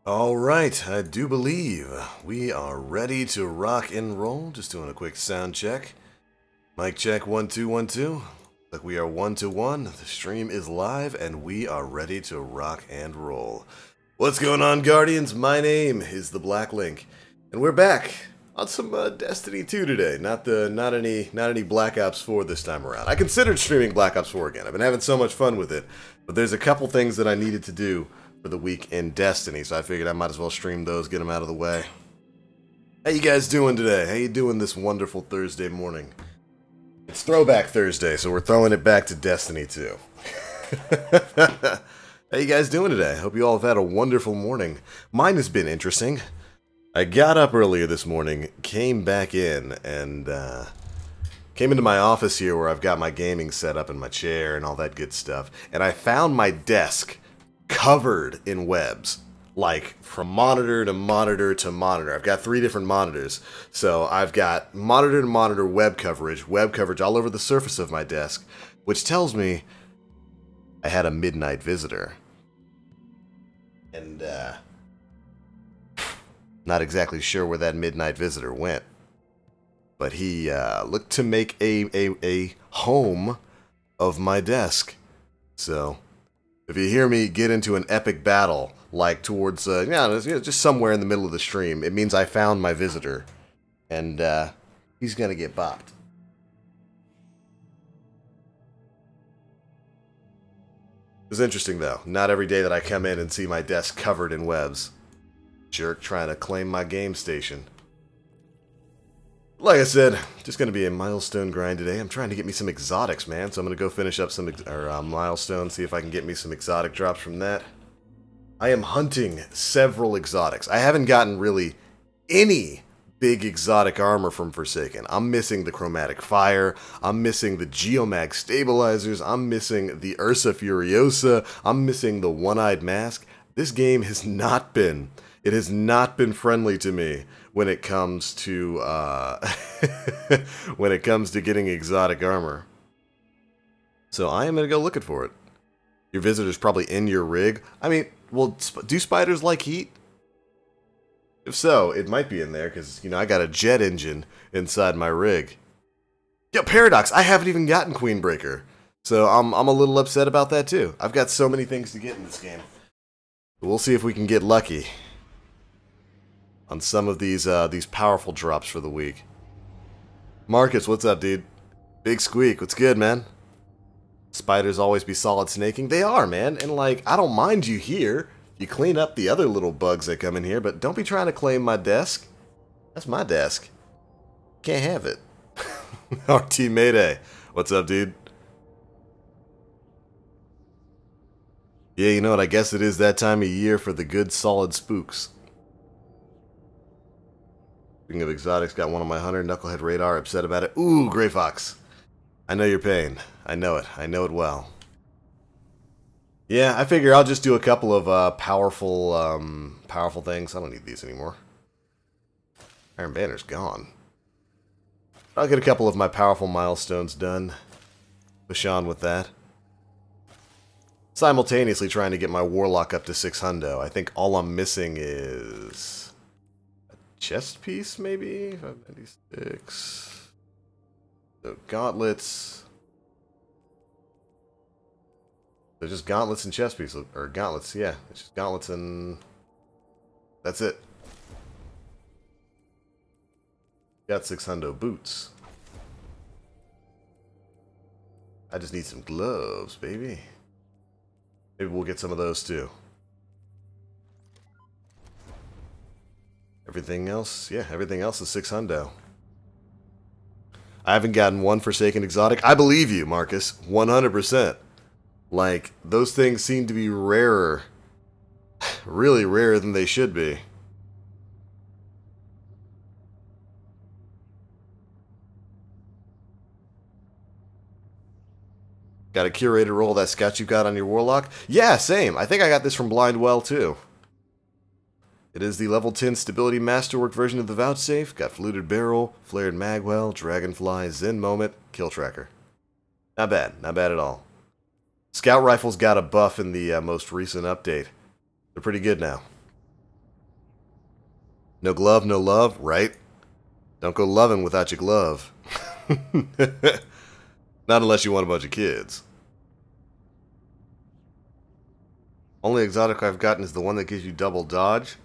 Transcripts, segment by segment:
All right, I do believe we are ready to rock and roll. Just doing a quick sound check. Mic check 1 2 1 2. Like we are 1 to 1. The stream is live and we are ready to rock and roll. What's going on, Guardians? My name is TheBlackLink, and we're back on some Destiny 2 today. Not any Black Ops 4 this time around. I considered streaming Black Ops 4 again. I've been having so much fun with it, but there's a couple things that I needed to do for the week in Destiny, so I figured I might as well stream those, get them out of the way. How you guys doing today? How you doing this wonderful Thursday morning? It's Throwback Thursday, so we're throwing it back to Destiny 2. How you guys doing today? Hope you all have had a wonderful morning. Mine has been interesting. I got up earlier this morning, came back in, and came into my office here where I've got my gaming set up in my chair and all that good stuff, and I found my desk covered in webs, like from monitor to monitor to monitor. I've got 3 different monitors, so I've got monitor to monitor web coverage all over the surface of my desk, which tells me I had a midnight visitor. And not exactly sure where that midnight visitor went, but he looked to make a home of my desk. So if you hear me get into an epic battle, like towards, just somewhere in the middle of the stream, it means I found my visitor, and he's gonna get bopped. It's interesting, though. Not every day that I come in and see my desk covered in webs. Jerk trying to claim my game station. Like I said, just going to be a milestone grind today. I'm trying to get me some exotics, man. So I'm going to go finish up some milestones, see if I can get me some exotic drops from that. I am hunting several exotics. I haven't gotten really any big exotic armor from Forsaken. I'm missing the Chromatic Fire. I'm missing the Geomag Stabilizers. I'm missing the Ursa Furiosa. I'm missing the One-Eyed Mask. This game has not been... It has not been friendly to me when it comes to when it comes to getting exotic armor. So I am gonna go looking for it. Your visitor's probably in your rig. I mean, well, do spiders like heat? If so, it might be in there because, you know, I got a jet engine inside my rig. Yo, Paradox, I haven't even gotten Queenbreaker, so I'm a little upset about that too. I've got so many things to get in this game. But we'll see if we can get lucky on some of these powerful drops for the week. Marcus, what's up, dude? Big Squeak, what's good, man? Spiders always be solid snaking. They are, man, and like, I don't mind you here. You clean up the other little bugs that come in here, but don't be trying to claim my desk. That's my desk. Can't have it. RT Mayday, what's up, dude? Yeah, you know what? I guess it is that time of year for the good, solid spooks. Speaking of exotics, got one on my hunter, Knucklehead Radar, upset about it. Ooh, Grey Fox. I know your pain. I know it. I know it well. Yeah, I figure I'll just do a couple of powerful things. I don't need these anymore. Iron Banner's gone. I'll get a couple of my powerful milestones done. Push on with that. Simultaneously trying to get my Warlock up to 600. I think all I'm missing is chest piece, maybe? 596. So, gauntlets. They're just gauntlets and chest pieces. Or gauntlets, yeah. It's just gauntlets and... that's it. Got 600 boots. I just need some gloves, baby. Maybe we'll get some of those, too. Everything else, yeah, everything else is 600. I haven't gotten one Forsaken exotic. I believe you, Marcus, 100%. Like, those things seem to be rarer. Really rarer than they should be. Got a curator roll that scout you got on your Warlock? Yeah, same. I think I got this from Blindwell, too. It is the level 10 Stability Masterwork version of the Vouchsafe. Got Fluted Barrel, Flared Magwell, Dragonfly, Zen Moment, Kill Tracker. Not bad. Not bad at all. Scout Rifles got a buff in the most recent update. They're pretty good now. No glove, no love, right? Don't go loving without your glove. Not unless you want a bunch of kids. Only exotic I've gotten is the one that gives you double dodge.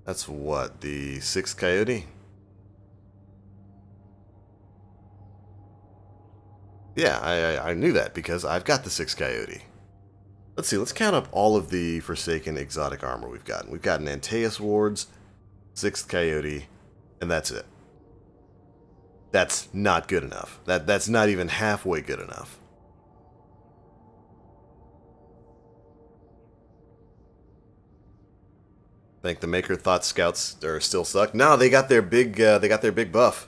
That's what, the 6th coyote? Yeah, I knew that because I've got the 6th coyote. Let's see, let's count up all of the Forsaken exotic armor we've gotten. We've gotten Antaeus wards, 6th coyote, and that's it. That's not good enough. That's not even halfway good enough. Think the maker thought scouts still suck. No, they got their big buff.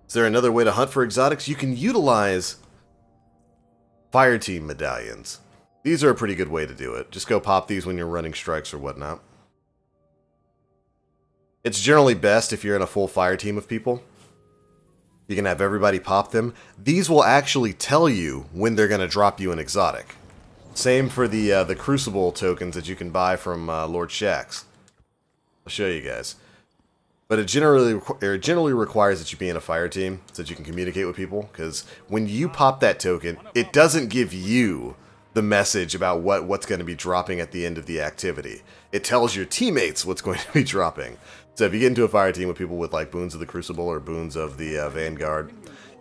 Is there another way to hunt for exotics? You can utilize Fireteam medallions. These are a pretty good way to do it. Just go pop these when you're running strikes or whatnot. It's generally best if you're in a full fire team of people. You can have everybody pop them. These will actually tell you when they're going to drop you an exotic. Same for the Crucible tokens that you can buy from Lord Shaxx. I'll show you guys. But it generally requires that you be in a fire team so that you can communicate with people. Because when you pop that token, it doesn't give you the message about what's going to be dropping at the end of the activity. It tells your teammates what's going to be dropping. So if you get into a fire team with people with like boons of the Crucible or boons of the Vanguard,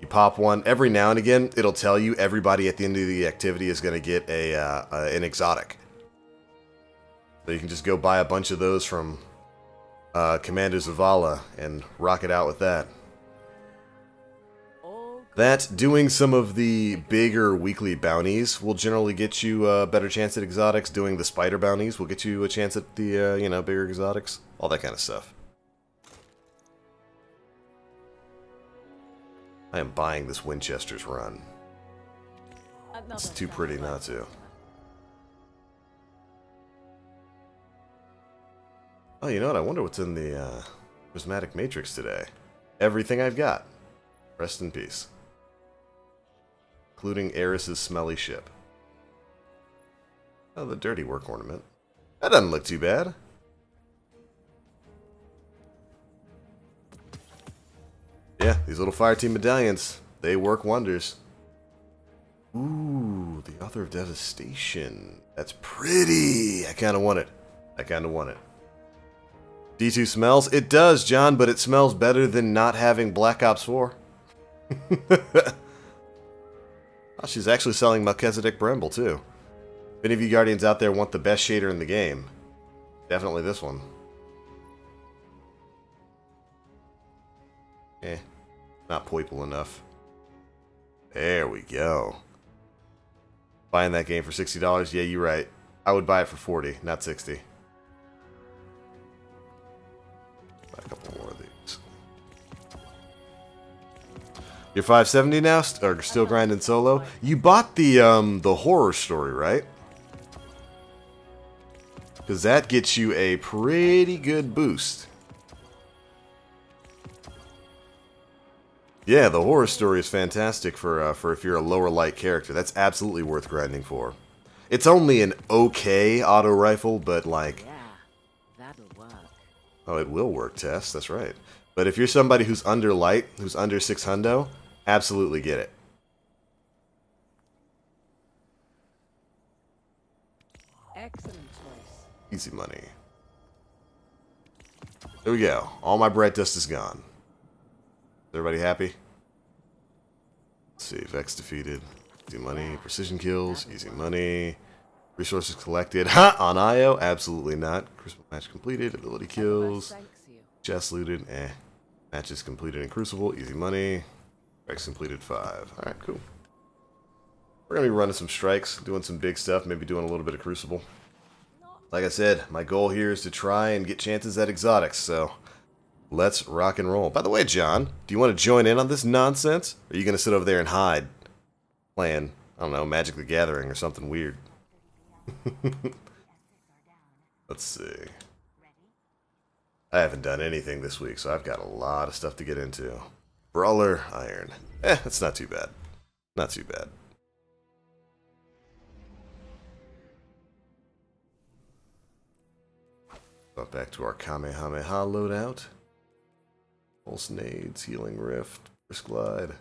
you pop one. Every now and again, it'll tell you everybody at the end of the activity is going to get an exotic. So you can just go buy a bunch of those from Commander Zavala and rock it out with that. That, doing some of the bigger weekly bounties will generally get you a better chance at exotics. Doing the spider bounties will get you a chance at the, bigger exotics. All that kind of stuff. I am buying this Winchester's run. It's too pretty not to. Oh, you know what? I wonder what's in the Prismatic Matrix today. Everything I've got. Rest in peace. Including Eris's smelly ship. Oh, the dirty work ornament. That doesn't look too bad. Yeah, these little fireteam medallions, they work wonders. Ooh, the Author of Devastation. That's pretty. I kind of want it. I kind of want it. D2 smells? It does, John, but it smells better than not having Black Ops 4. Oh, she's actually selling Melchizedek Bramble, too. If any of you Guardians out there want the best shader in the game, definitely this one. Not purple enough. There we go. Buying that game for $60? Yeah, you're right. I would buy it for 40, not 60. Buy a couple more of these. You're 570 now? Or still grinding solo? You bought the horror story, right? Because that gets you a pretty good boost. Yeah, the horror story is fantastic for if you're a lower light character. That's absolutely worth grinding for. It's only an okay auto rifle, but like... Yeah, that'll work. Oh, it will work, Tess. That's right. But if you're somebody who's under light, who's under 600, absolutely get it. Excellent choice. Easy money. There we go. All my bright dust is gone. Is everybody happy? Let's see. Vex defeated. Easy money. Precision kills. Easy money. Resources collected. Ha! On IO? Absolutely not. Crucible match completed. Ability kills. Chest looted. Matches completed in Crucible. Easy money. Vex completed 5. Alright, cool. We're going to be running some strikes. Doing some big stuff. Maybe doing a little bit of Crucible. Like I said, my goal here is to try and get chances at exotics, so... let's rock and roll. By the way, John, do you want to join in on this nonsense? Or are you going to sit over there and hide? Playing, I don't know, Magic the Gathering or something weird. Let's see. I haven't done anything this week, so I've got a lot of stuff to get into. Brawler, Iron. That's not too bad. Not too bad. Got back to our Kamehameha loadout. Pulse nades, healing rift, burst glide.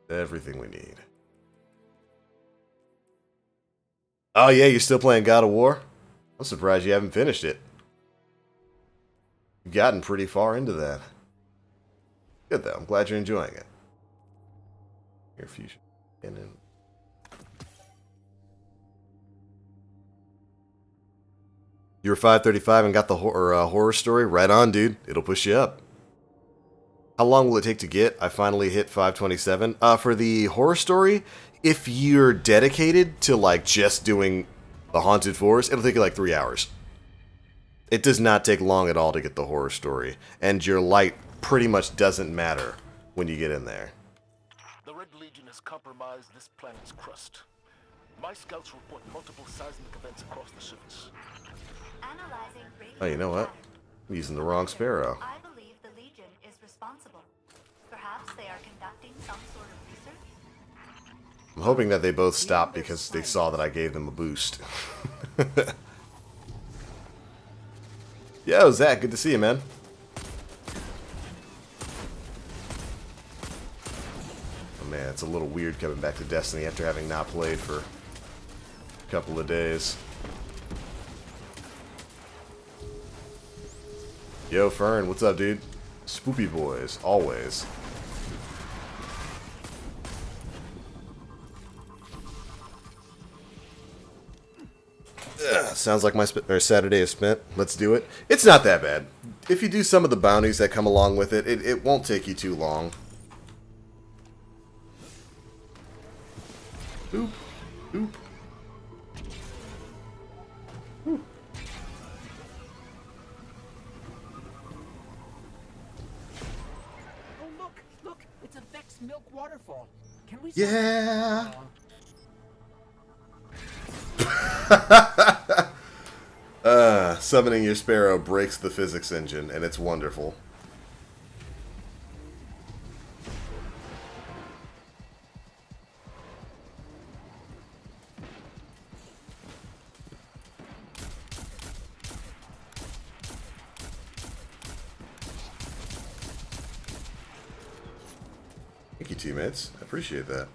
Everything we need. Oh yeah, you're still playing God of War? I'm surprised you haven't finished it. You've gotten pretty far into that. Good though, I'm glad you're enjoying it. Air fusion. And then you were 535 and got the horror story? Right on, dude. It'll push you up. How long will it take to get? I finally hit 527. For the horror story, if you're dedicated to like just doing the Haunted Forest, it'll take you like 3 hours. It does not take long at all to get the horror story, and your light pretty much doesn't matter when you get in there. The Red Legion has compromised this planet's crust. My scouts report multiple seismic events across the surface. Oh, you know what? I'm using the wrong sparrow. I believe the Legion is responsible. Perhaps they are conducting some sort of research. I'm hoping that they both stop because they saw that I gave them a boost. Yo, Zach, good to see you, man. Oh man, it's a little weird coming back to Destiny after having not played for a couple of days. Yo, Fern, what's up, dude? Spoopy boys, always. Ugh, sounds like my Saturday is spent. Let's do it. It's not that bad. If you do some of the bounties that come along with it, it won't take you too long. Boop. Boop. Whew. Oh, look, it's a Vex Milk waterfall. Can we? Yeah. Summoning your sparrow breaks the physics engine, and it's wonderful. Thank you, teammates. I appreciate that.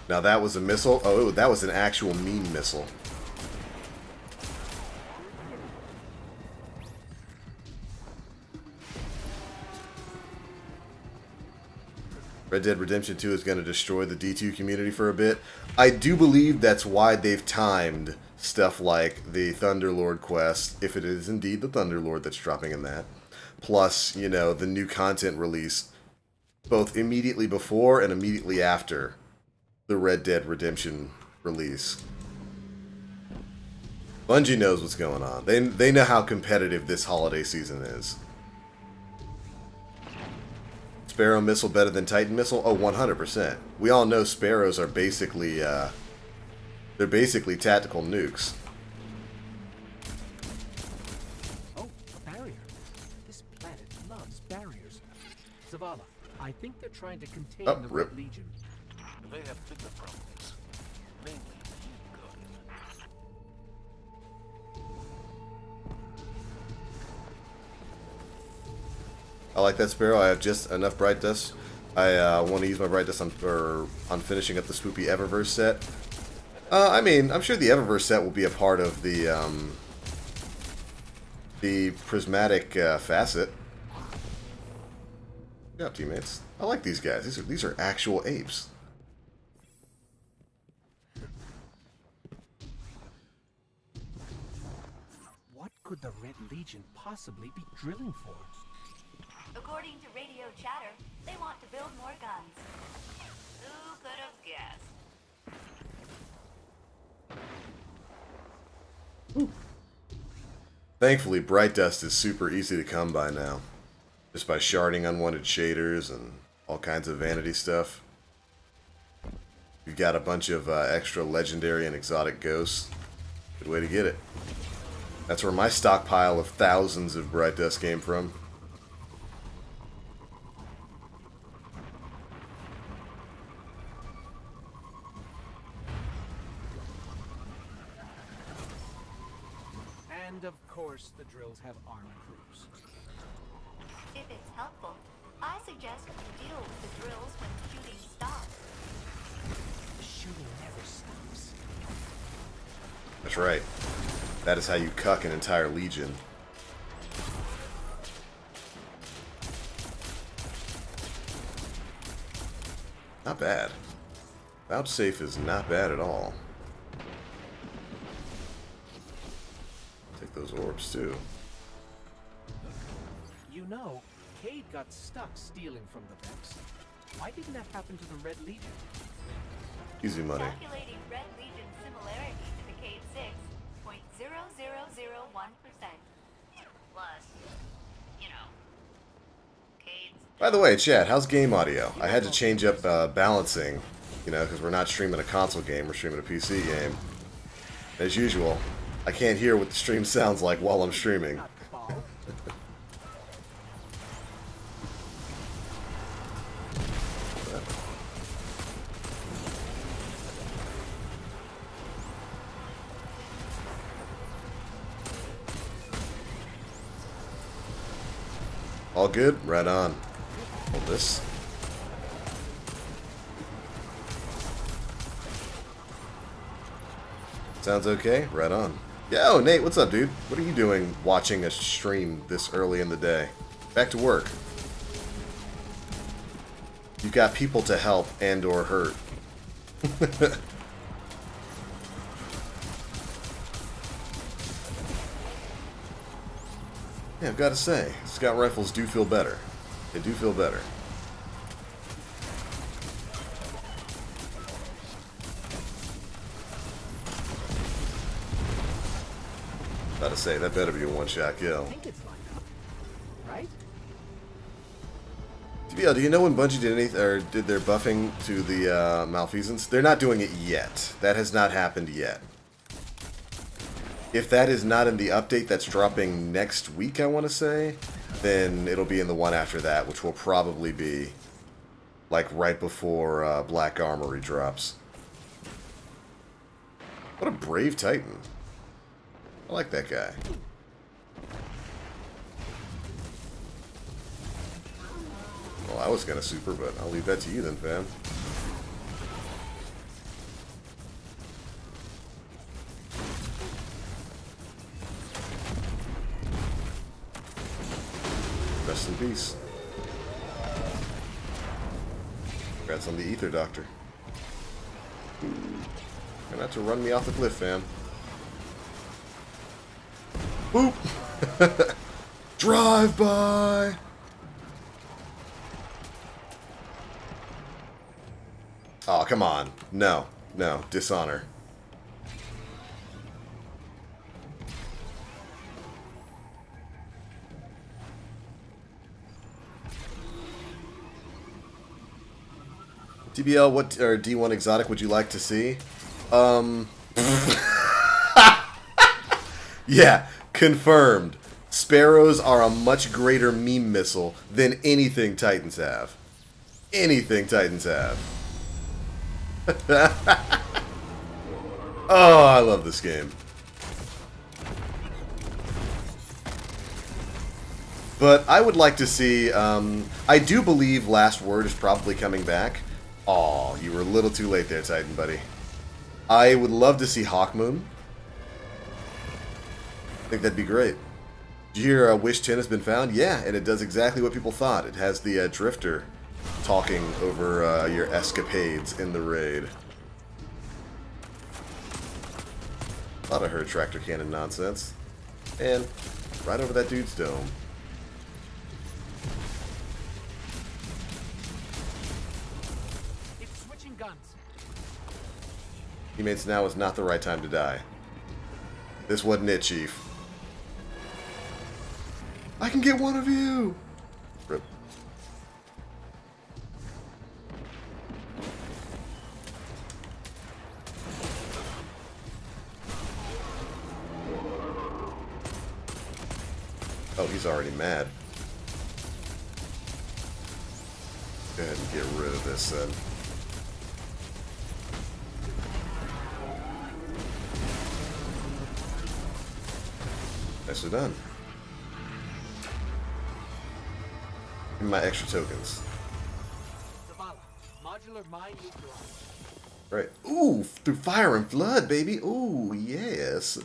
Now that was a missile. Oh, that was an actual mean missile. Red Dead Redemption 2 is going to destroy the D2 community for a bit. I do believe that's why they've timed stuff like the Thunderlord quest, if it is indeed the Thunderlord that's dropping in that, plus, you know, the new content release, both immediately before and immediately after the Red Dead Redemption release. Bungie knows what's going on. They know how competitive this holiday season is. Sparrow missile better than Titan missile? Oh, 100%. We all know Sparrows are basically, they're basically tactical nukes. Oh, a barrier. This planet loves barriers. Zavala, I think they're trying to contain the rip. Red Legion. They have bigger problems, mainly the Guardian. I like that Sparrow. I have just enough Bright Dust. I want to use my Bright Dust on finishing up the Spoopy Eververse set. I mean, I'm sure the Eververse set will be a part of the Prismatic Facet. Good job, teammates. I like these guys. These are actual apes. What could the Red Legion possibly be drilling for? According to radio chatter, they want to build more guns. Who could have guessed? Thankfully, Bright Dust is super easy to come by now. Just by sharding unwanted shaders and all kinds of vanity stuff. You've got a bunch of extra legendary and exotic ghosts. Good way to get it. That's where my stockpile of thousands of Bright Dust came from. And of course, the drills have armor crews. If it's helpful, I suggest you deal with the drills when shooting stops. The shooting never stops. That's right. That is how you cuck an entire legion. Not bad. Vouchsafe is not bad at all. Take those orbs too. You know, Cade got stuck stealing from the Vex. Why didn't that happen to the Red Legion? Easy money. Calculating Red Legion similarity to the Cade 6.00001%. Plus, you know, Cade's... By the way, chat, how's game audio? I had to change up balancing, you know, because we're not streaming a console game, we're streaming a PC game. As usual, I can't hear what the stream sounds like while I'm streaming. Not ball. All good? Right on. Hold this. Sounds okay? Right on. Yeah, oh, Nate, what's up, dude? What are you doing watching a stream this early in the day? Back to work. You got people to help and or hurt. Yeah, I've got to say, scout rifles do feel better. They do feel better. Gotta say, that better be a one-shot kill. I think it's lined up, right? TBL, do you know when Bungie did anything, or did their buffing to the malfeasance? They're not doing it yet. That has not happened yet. If that is not in the update that's dropping next week, I want to say, then it'll be in the one after that, which will probably be like right before Black Armory drops. What a brave Titan. I like that guy. Well, I was gonna super, but I'll leave that to you then, fam. Rest in peace. Congrats on the ether, Doctor. Try not to run me off the cliff, fam. Boop! Drive by! Oh, come on. No. No. Dishonor. TBL, what or D1 exotic would you like to see? Yeah, confirmed. Sparrows are a much greater meme missile than anything Titans have. Anything Titans have. Oh, I love this game. But I would like to see, I do believe Last Word is probably coming back. Aw, you were a little too late there, Titan buddy. I would love to see Hawkmoon. I think that'd be great. Did you hear Wish 10 has been found? Yeah, and it does exactly what people thought. It has the Drifter talking over your escapades in the raid. A lot of her tractor cannon nonsense. And right over that dude's dome. It's switching guns. Teammates, now is not the right time to die. This wasn't it, Chief. I can get one of you! Rip. Oh, he's already mad. Go ahead and get rid of this then. Nicely done. Give me my extra tokens. Zavala, modular mine neutralized. Right. Ooh, through fire and flood, baby. Ooh, yes.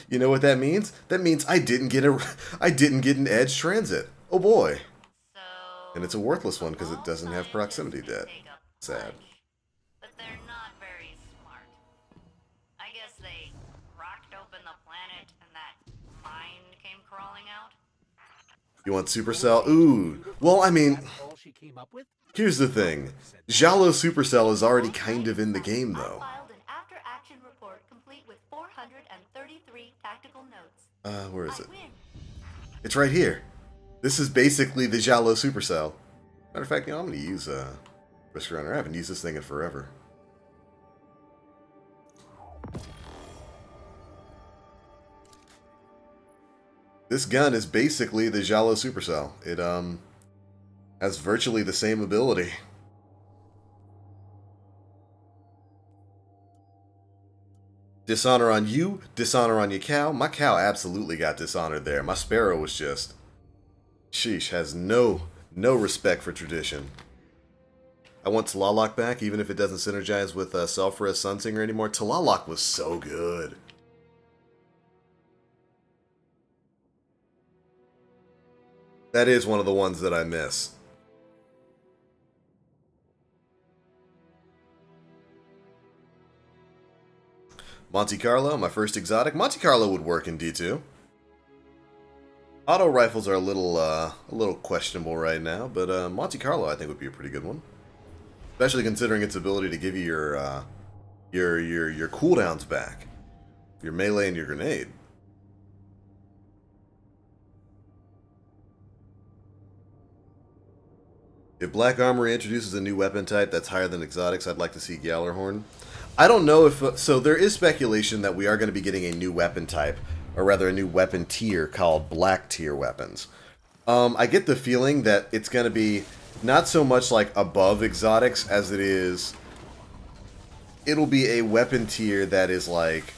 You know what that means? That means I didn't get an edge transit. Oh boy. So, And it's a worthless one because all it doesn't have scientists proximity may debt. take up Sad. lunch, but they're not very smart. I guess they rocked open the planet and that mine came crawling out. You want Supercell? Ooh. Well, I mean, That's all she came up with? here's the thing. Jalo Supercell is already kind of in the game, I though. filed an after-action report complete with 433 tactical notes. Where is it? I win. It's right here. This is basically the Jalo Supercell. Matter of fact, you know, I'm going to use Risk Runner. I haven't used this thing in forever. This gun is basically the Jalo Supercell. It has virtually the same ability. Dishonor on you, dishonor on your cow. My cow absolutely got dishonored there. My sparrow was just... Sheesh, has no respect for tradition. I want Talalok back, even if it doesn't synergize with Self-Res Sunsinger anymore. Talalok was so good. That is one of the ones that I miss. Monte Carlo, my first exotic. Monte Carlo would work in D2. Auto rifles are a little questionable right now, but Monte Carlo I think would be a pretty good one, especially considering its ability to give you your cooldowns back, your melee and your grenade. If Black Armory introduces a new weapon type that's higher than exotics, I'd like to see Gallarhorn. I don't know if... so there is speculation that we are going to be getting a new weapon type, or rather a new weapon tier called Black Tier weapons. I get the feeling that it's going to be not so much like above exotics as it is... It'll be a weapon tier that is like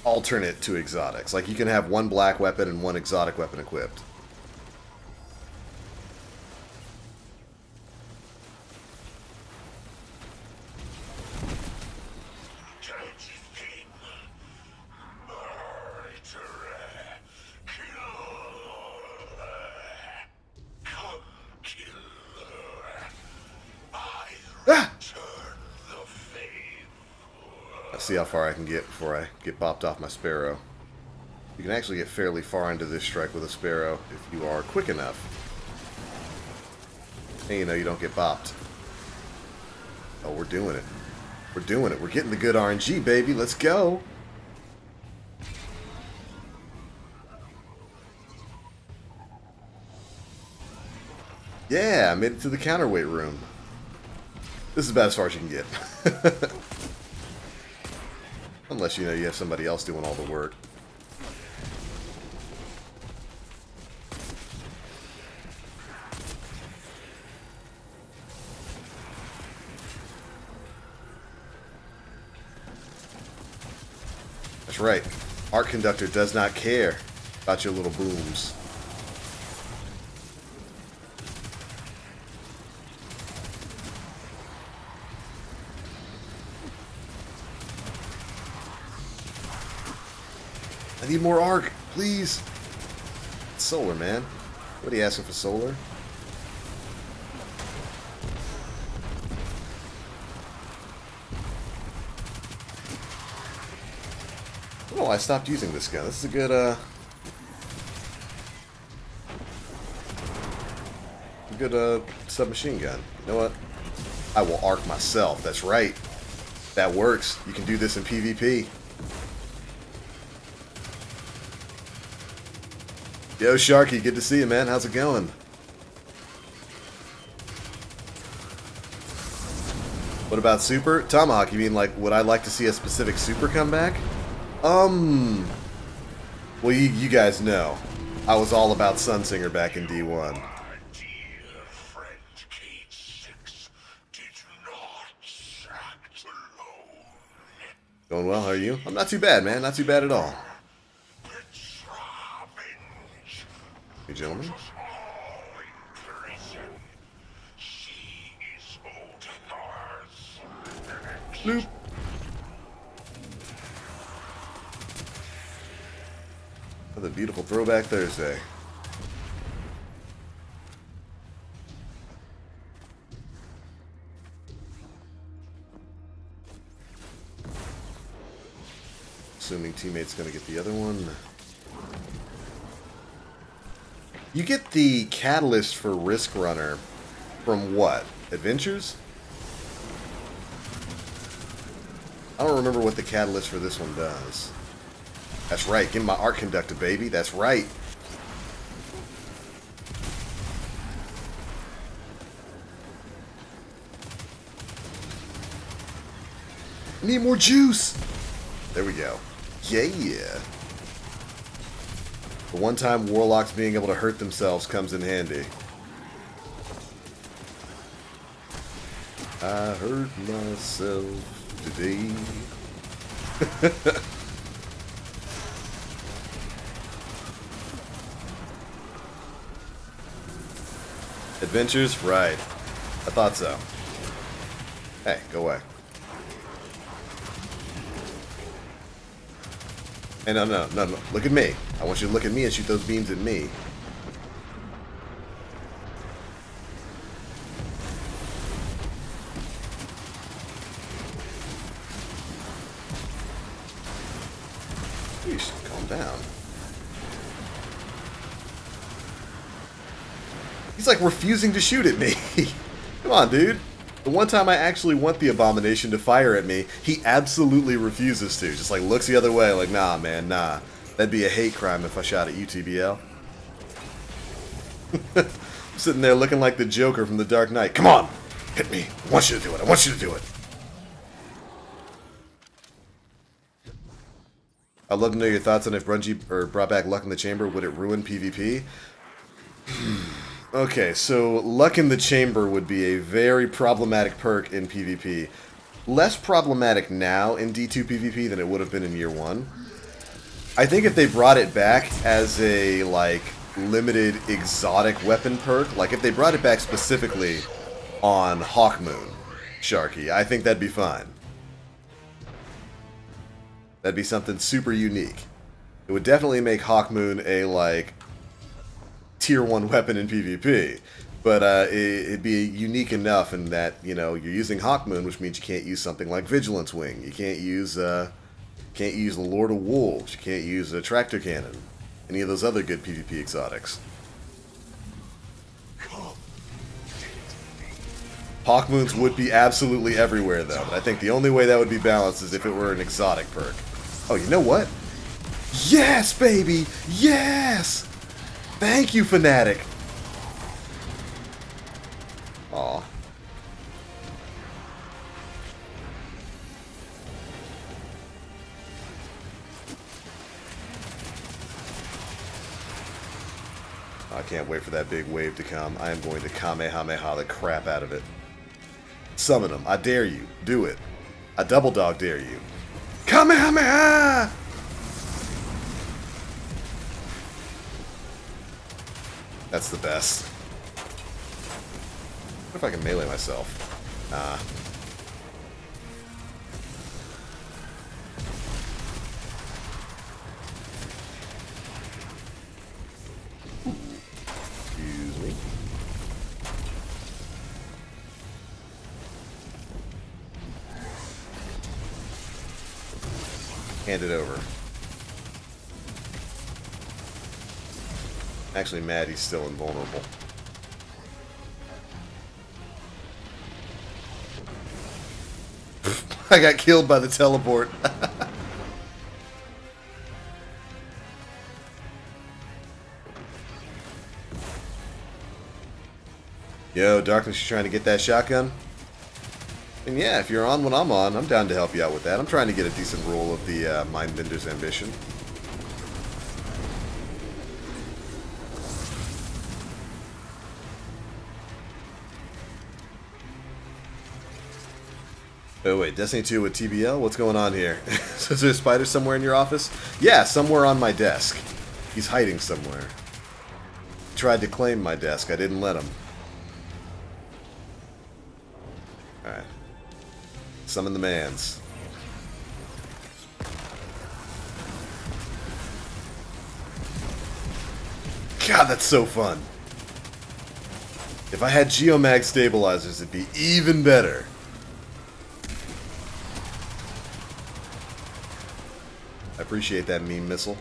alternate to exotics. Like you can have one black weapon and one exotic weapon equipped. See how far I can get before I get bopped off my sparrow. You can actually get fairly far into this strike with a sparrow if you are quick enough. And you know you don't get bopped. Oh, we're doing it. We're doing it. We're getting the good RNG, baby. Let's go. Yeah, I made it to the counterweight room. This is about as far as you can get. Unless, you know, you have somebody else doing all the work. That's right. Art Conductor does not care about your little booms. I need more arc, please. It's solar, man. What are you asking for, solar? Oh, I stopped using this gun. This is a good submachine gun. You know what? I will arc myself. That's right. That works. You can do this in PvP. Yo, Sharky, good to see you, man. How's it going? What about Super? Tomahawk, you mean like, would I like to see a specific Super come back? Well, you guys know. I was all about Sunsinger back in D1. Going well, how are you? I'm not too bad, man. Not too bad at all. Hey, gentlemen. Bloop. Another beautiful Throwback Thursday. Assuming teammate's gonna get the other one. You get the catalyst for Risk Runner from what? Adventures? I don't remember what the catalyst for this one does. That's right, give me my art conductor, baby. That's right. Need more juice! There we go. Yeah! The one time warlocks being able to hurt themselves comes in handy. I hurt myself today. Adventures? Right. I thought so. Hey, go away. Hey, no. Look at me. I want you to look at me and shoot those beams at me. Jeez, calm down. He's like refusing to shoot at me. Come on, dude. The one time I actually want the Abomination to fire at me, he absolutely refuses to. Just like looks the other way like, nah, man, nah. That'd be a hate crime if I shot at you, TBL. I'm sitting there looking like the Joker from The Dark Knight. Come on! Hit me. I want you to do it. I want you to do it. I'd love to know your thoughts on if Bungie brought back Luck in the Chamber. Would it ruin PvP? Okay, so Luck in the Chamber would be a very problematic perk in PvP. Less problematic now in D2 PvP than it would have been in Year 1. I think if they brought it back as a, like, limited exotic weapon perk, like if they brought it back specifically on Hawkmoon, Sharky, I think that'd be fine. That'd be something super unique. It would definitely make Hawkmoon a, like, Tier 1 weapon in PvP. But it'd be unique enough in that, you know, you're using Hawkmoon, which means you can't use something like Vigilance Wing. You can't use the Lord of Wolves. You can't use a Tractor Cannon. Any of those other good PvP exotics. Hawkmoons would be absolutely everywhere, though. But I think the only way that would be balanced is if it were an exotic perk. Oh, you know what? Yes, baby! Yes! Thank you, Fnatic! Aw. I can't wait for that big wave to come. I am going to Kamehameha the crap out of it. Summon him. I dare you. Do it. I double dog dare you. Kamehameha! That's the best. What if I can melee myself? Nah. Excuse me. Hand it over. Actually, Maddie's still invulnerable. I got killed by the teleport. Yo, Darkness, you trying to get that shotgun? And yeah, if you're on when I'm on, I'm down to help you out with that. I'm trying to get a decent roll of the Mindbender's Ambition. Oh wait, Destiny 2 with TBL? What's going on here? So is there a spider somewhere in your office? Yeah, somewhere on my desk. He's hiding somewhere. He tried to claim my desk. I didn't let him. Alright. Summon the mans. God, that's so fun. If I had Geomag stabilizers, it'd be even better. I appreciate that meme missile.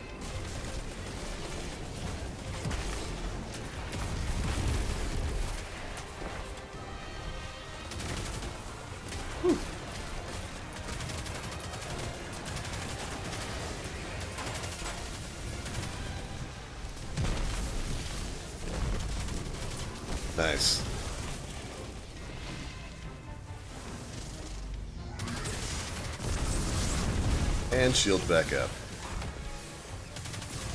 Whew. Nice. And shield back up.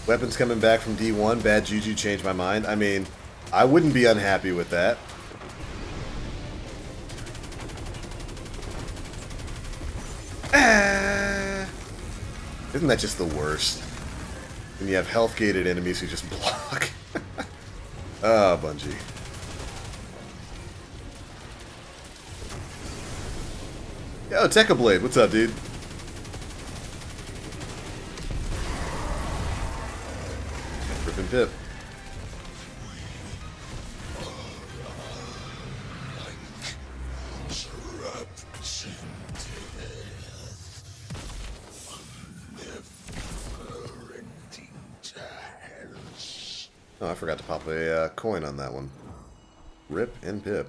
Weapons coming back from D1. Bad juju changed my mind. I mean, I wouldn't be unhappy with that. Isn't that just the worst? When you have health-gated enemies who just block. Ah, Bungie. Yo, Tekkablade, what's up, dude? Rip and Pip. Oh, I forgot to pop a coin on that one. Rip and Pip.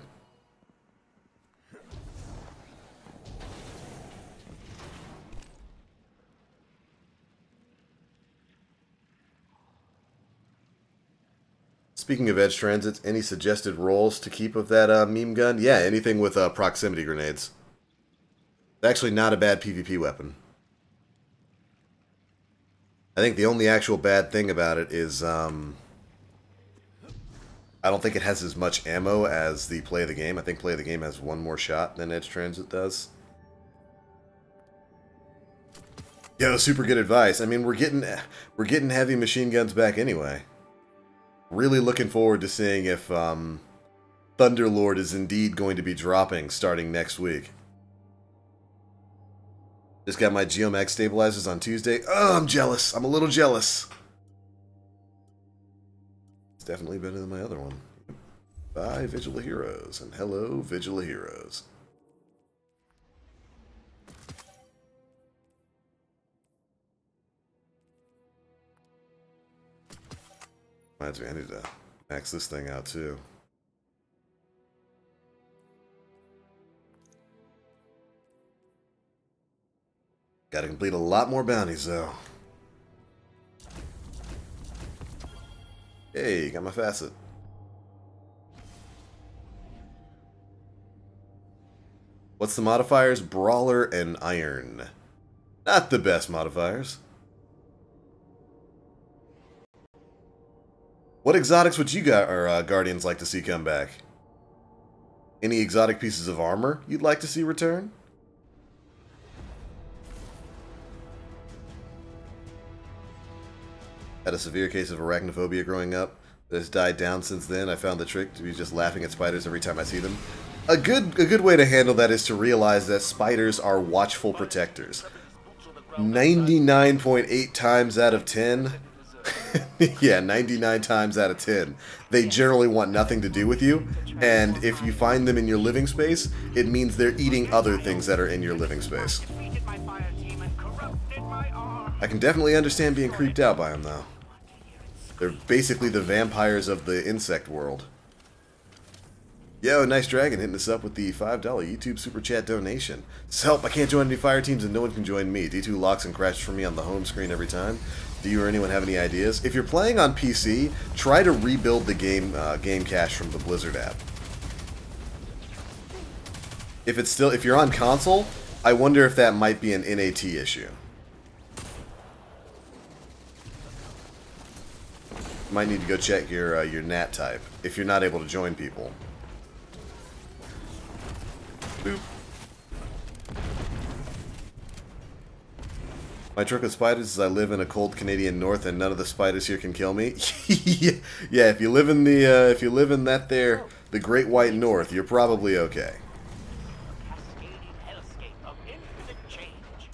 Speaking of edge transits, any suggested roles to keep of that meme gun? Yeah, anything with proximity grenades. It's actually not a bad PvP weapon. I think the only actual bad thing about it is I don't think it has as much ammo as the Play of the Game. I think Play of the Game has one more shot than Edge Transit does. Yo, super good advice. I mean, we're getting heavy machine guns back anyway. Really looking forward to seeing if Thunderlord is indeed going to be dropping starting next week. Just got my Geomax stabilizers on Tuesday. Oh, I'm jealous. I'm a little jealous. It's definitely better than my other one. Bye, Vigil of Heroes. And hello, Vigil of Heroes. Reminds me, I need to max this thing out too. Gotta complete a lot more bounties though. Hey, got my facet. What's the modifiers? Brawler and Iron. Not the best modifiers. What exotics would you Guardians like to see come back? Any exotic pieces of armor you'd like to see return? Had a severe case of arachnophobia growing up, but has died down since then. I found the trick to be just laughing at spiders every time I see them. A good way to handle that is to realize that spiders are watchful protectors. 99.8 times out of 10... yeah, 99 times out of 10. They generally want nothing to do with you, and if you find them in your living space, it means they're eating other things that are in your living space. I can definitely understand being creeped out by them, though. They're basically the vampires of the insect world. Yo, Nice Dragon hitting us up with the $5 YouTube Super Chat donation. Help, I can't join any fire teams and no one can join me. D2 locks and crashes for me on the home screen every time. Do you or anyone have any ideas? If you're playing on PC, try to rebuild the game cache from the Blizzard app. If you're on console, I wonder if that might be an NAT issue. Might need to go check your NAT type if you're not able to join people. Boop. My trick with spiders is I live in a cold Canadian north, and none of the spiders here can kill me. Yeah, if you live in the Great White North, you're probably okay. Cascading hellscape of infinite change.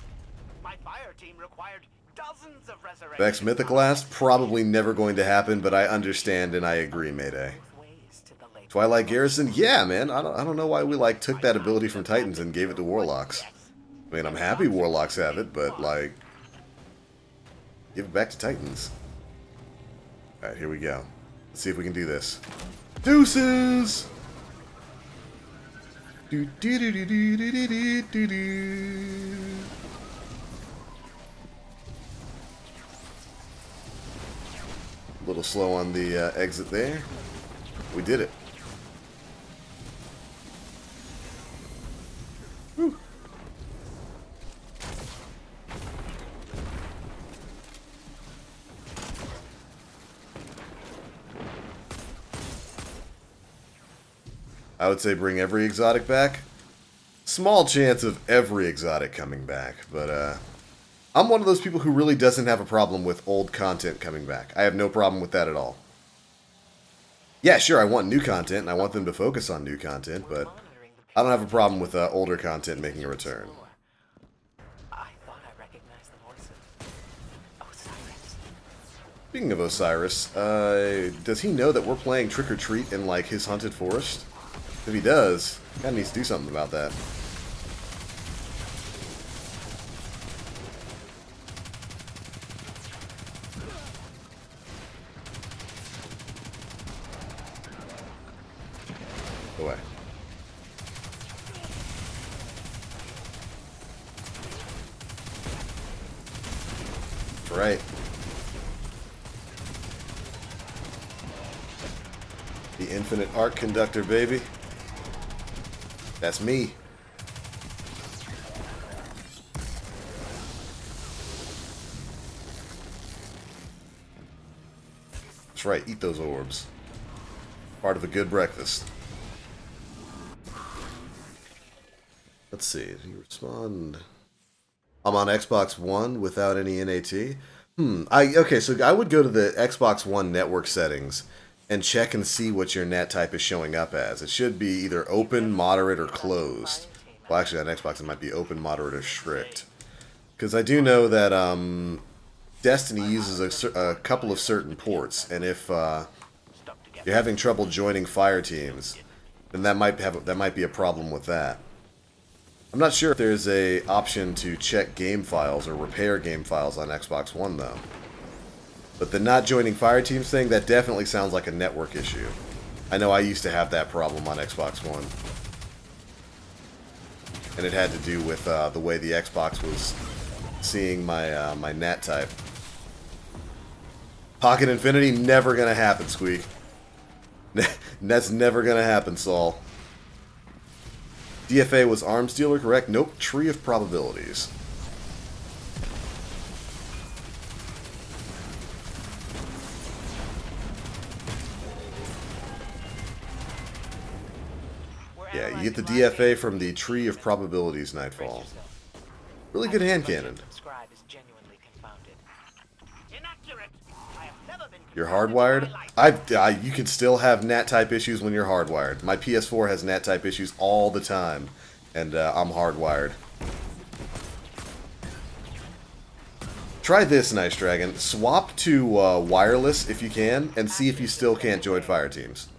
My fire team required dozens of resurrections. Vex Mythic Last, probably never going to happen, but I understand and I agree, Mayday. Twilight Garrison, yeah, man. I don't know why we like took that ability from Titans and gave it to Warlocks. I mean, I'm happy Warlocks have it, but like, give it back to Titans. All right, here we go. Let's see if we can do this. Deuces. Do do do do do do do do do. A little slow on the exit there. We did it. Whew. I would say bring every exotic back. Small chance of every exotic coming back, but I'm one of those people who really doesn't have a problem with old content coming back. I have no problem with that at all. Yeah, sure, I want new content, and I want them to focus on new content, but I don't have a problem with older content making a return. I thought I recognized the voice of Osiris. Speaking of Osiris, does he know that we're playing Trick or Treat in, like, his haunted forest? If he does, he kinda needs to do something about that. Go away. That's right. The infinite arc conductor, baby. That's me. That's right, eat those orbs. Part of a good breakfast. Let's see, did he respond? I'm on Xbox One without any NAT. Okay, so I would go to the Xbox One network settings and check and see what your NAT type is showing up as. It should be either open, moderate, or closed. Well, actually, on Xbox, it might be open, moderate, or strict. Because I do know that Destiny uses a couple of certain ports, and if you're having trouble joining fire teams, then that might be a problem with that. I'm not sure if there's a option to check game files or repair game files on Xbox One, though. But the not joining fire teams thing, that definitely sounds like a network issue. I know I used to have that problem on Xbox One. And it had to do with the way the Xbox was seeing my my NAT type. Pocket Infinity, never gonna happen, Squeak. That's never gonna happen, Saul. DFA was Arms Dealer, correct? Nope, Tree of Probabilities. Yeah, you get the DFA from the Tree of Probabilities, Nightfall. Really good hand cannon. You're hardwired? You can still have NAT type issues when you're hardwired. My PS4 has NAT type issues all the time, and I'm hardwired. Try this, Nice Dragon. Swap to wireless if you can, and see if you still can't join fire teams.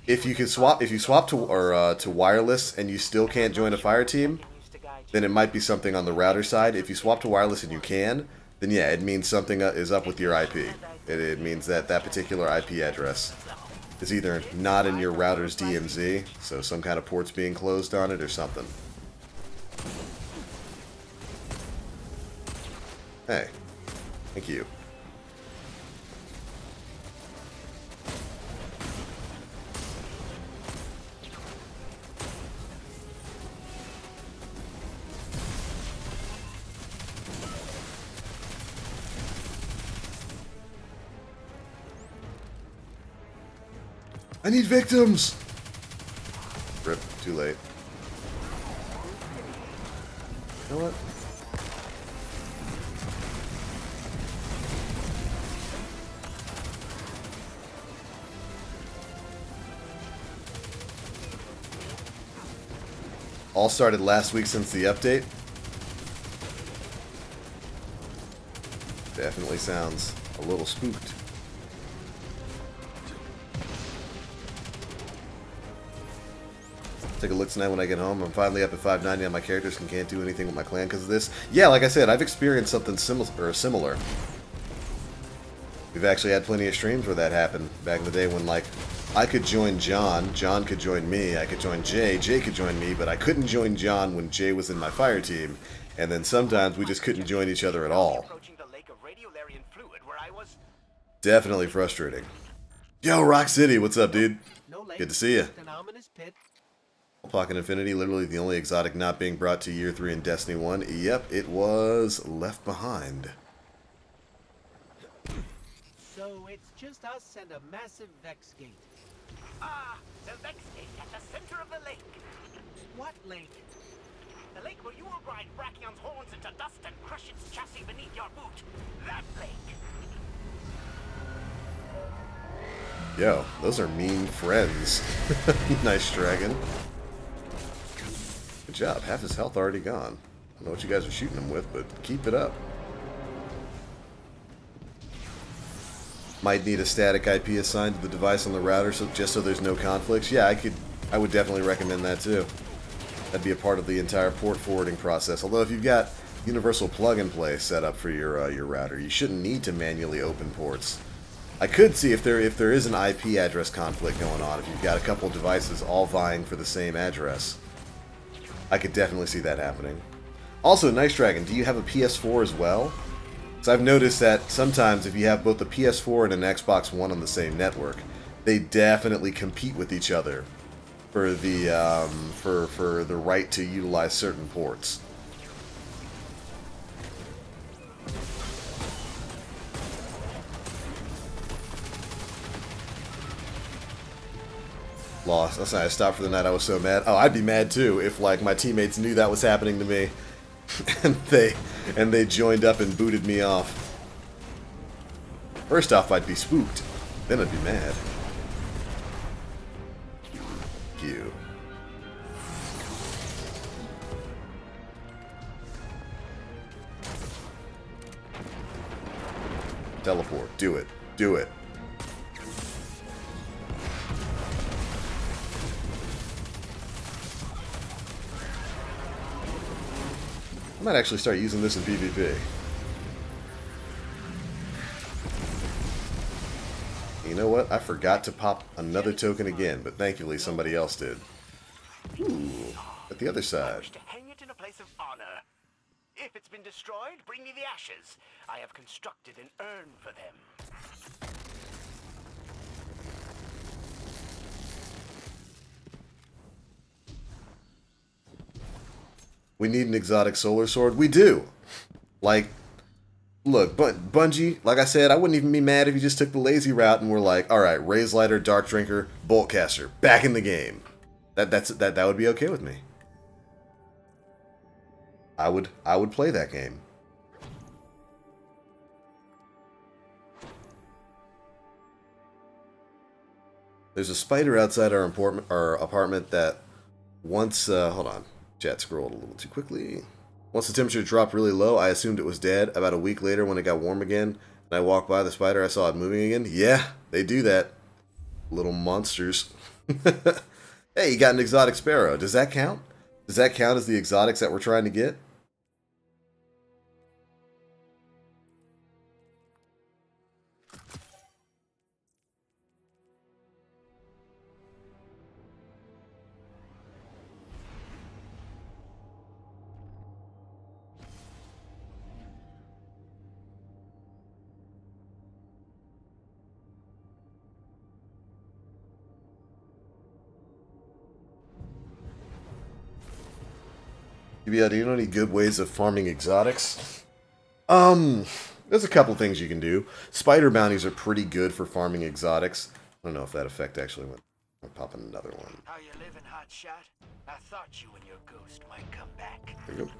If you swap to wireless and you still can't join a fire team, then it might be something on the router side. If you swap to wireless and you can, then yeah, it means something is up with your IP. It means that that particular IP address is either not in your router's DMZ, so some kind of port's being closed on it or something. Hey, thank you. I need victims! Rip, too late. You know what? all started last week since the update. Definitely sounds a little spooked. Take a look tonight when I get home. I'm finally up at 590 on my characters and can't do anything with my clan because of this. Yeah, like I said, I've experienced something similar. We've actually had plenty of streams where that happened back in the day when, like, I could join John, John could join me, I could join Jay, Jay could join me, but I couldn't join John when Jay was in my fire team, and then sometimes we just couldn't join each other at all. Definitely frustrating. Yo, Rock City, what's up, dude? Good to see you. Pocket Infinity, literally the only exotic not being brought to Year 3 in Destiny 1. Yep, it was Left Behind. So it's just us and a massive Vex gate. Ah, the Vex gate at the center of the lake. What lake? The lake where you will grind Brachion's horns into dust and crush its chassis beneath your boot. That lake. Yo, those are mean friends. Nice dragon. Good job. Half his health already gone. I don't know what you guys are shooting him with, but keep it up. Might need a static IP assigned to the device on the router, so just so there's no conflicts. Yeah, I would definitely recommend that too. That'd be a part of the entire port forwarding process. Although if you've got universal plug-and-play set up for your router, you shouldn't need to manually open ports. I could see if there is an IP address conflict going on, if you've got a couple devices all vying for the same address. I could definitely see that happening. Also, Nice Dragon, do you have a PS4 as well? Because I've noticed that sometimes if you have both a PS4 and an Xbox One on the same network, they definitely compete with each other for the for the right to utilize certain ports. Lost. That's why I stopped for the night. I was so mad. Oh, I'd be mad too if like my teammates knew that was happening to me, and they joined up and booted me off. First off, I'd be spooked. Then I'd be mad. You. Teleport. Do it. Do it. I might actually start using this in PvP. You know what? I forgot to pop another token again, but thankfully somebody else did. Ooh, at the other side. To hang it in a place of honor. If it's been destroyed, bring me the ashes. I have constructed an urn for them. We need an exotic solar sword. We do. Like, look, Bungie, like I said, I wouldn't even be mad if you just took the lazy route and were like, all right, Raise Lighter, Dark Drinker, Boltcaster, back in the game. That would be okay with me. I would play that game. There's a spider outside our apartment that once, hold on. Chat scrolled a little too quickly. Once the temperature dropped really low, I assumed it was dead. About a week later, when it got warm again, and I walked by the spider, I saw it moving again. Yeah, they do that. Little monsters. Hey, you got an exotic sparrow. Does that count? Does that count as the exotics that we're trying to get? Yeah, do you know any good ways of farming exotics? There's a couple things you can do. Spider bounties are pretty good for farming exotics. I don't know if that effect actually went. I'll pop in another one. How you living, hotshot? I thought you and your ghost might come back. There you go.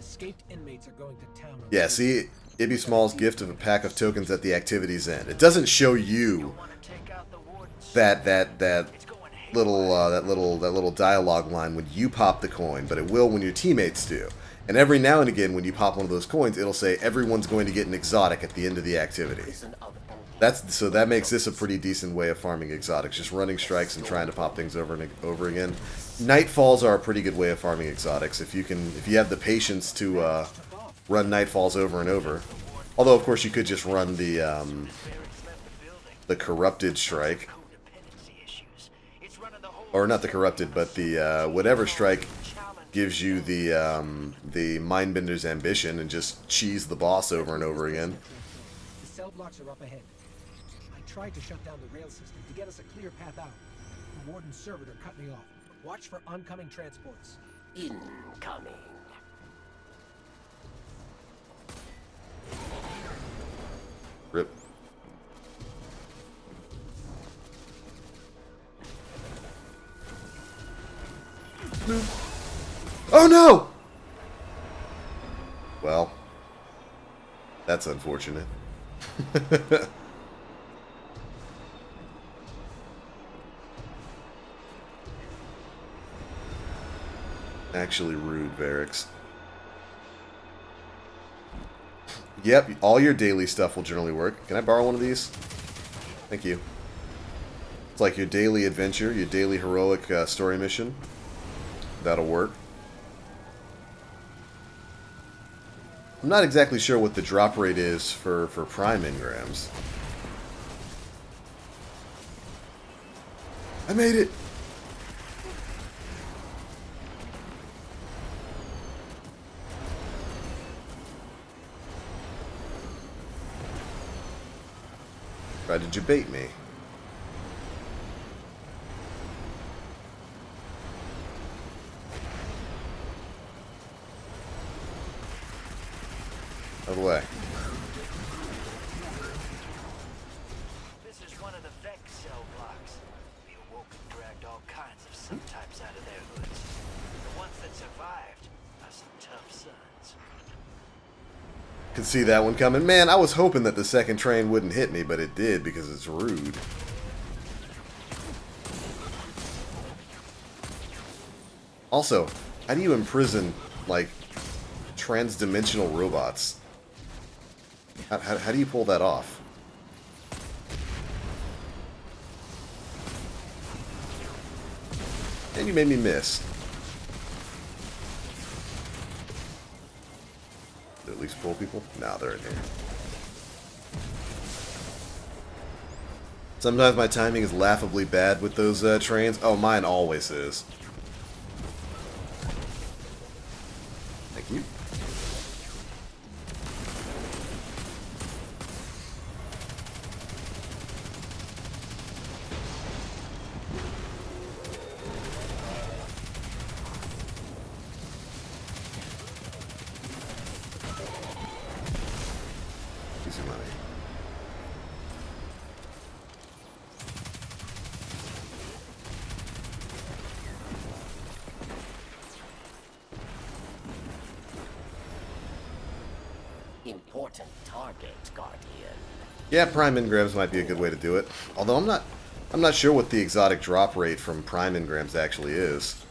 Escaped inmates are going to town. Yeah, see, Ibby Small's gift of a pack of tokens at the activity's end. It doesn't show you that that little dialogue line when you pop the coin, but it will when your teammates do. And every now and again, when you pop one of those coins, it'll say everyone's going to get an exotic at the end of the activity. So that makes this a pretty decent way of farming exotics, just running strikes and trying to pop things over and over again. Nightfalls are a pretty good way of farming exotics if you have the patience to run Nightfalls over and over. Although of course you could just run the corrupted strike, or not the corrupted, but the whatever strike gives you the Mindbender's ambition and just cheese the boss over and over again. The cell blocks are up ahead. I tried to shut down the rail system to get us a clear path out. The warden's servitor cut me off. Watch for oncoming transports. Incoming. Rip. Oh no! Well, that's unfortunate. Actually rude, Varix. Yep, all your daily stuff will generally work. Can I borrow one of these? Thank you. It's like your daily adventure, your daily heroic story mission. That'll work. I'm not exactly sure what the drop rate is for prime engrams. I made it! Tried to debate me. Out of the way. This is one of the Vex cell blocks. The Awoken dragged all kinds of subtypes out of their hoods. The ones that survived are some tough sons. Could see that one coming. Man, I was hoping that the second train wouldn't hit me, but it did because it's rude. Also, how do you imprison, like, trans-dimensional robots? How do you pull that off? And you made me miss. Did at least pull people? Nah, they're in here. Sometimes my timing is laughably bad with those trains. Oh, mine always is. Thank you. Easy money. Important target, Guardian. Yeah, prime engrams might be a good way to do it. Although I'm not sure what the exotic drop rate from prime engrams actually is.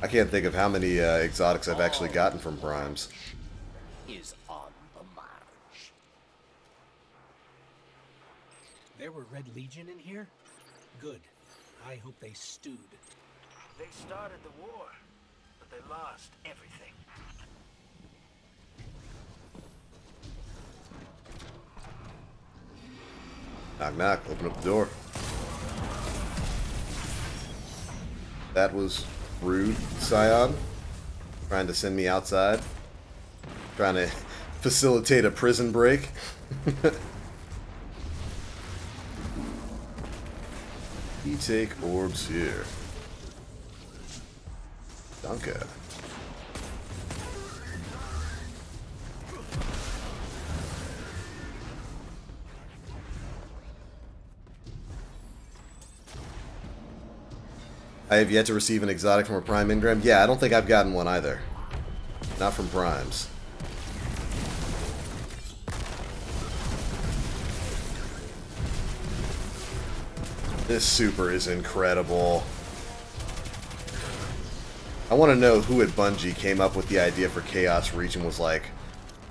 I can't think of how many exotics I've actually gotten from primes. Is on the march. There were Red Legion in here? Good. I hope they stewed. They started the war, but they lost everything. Knock knock, open up the door. That was rude, Scion. Trying to send me outside. Trying to facilitate a prison break. You take orbs here. Danke. I have yet to receive an exotic from a prime engram. Yeah, I don't think I've gotten one either. Not from primes. This super is incredible. I want to know who at Bungie came up with the idea for Chaos Reach and was like,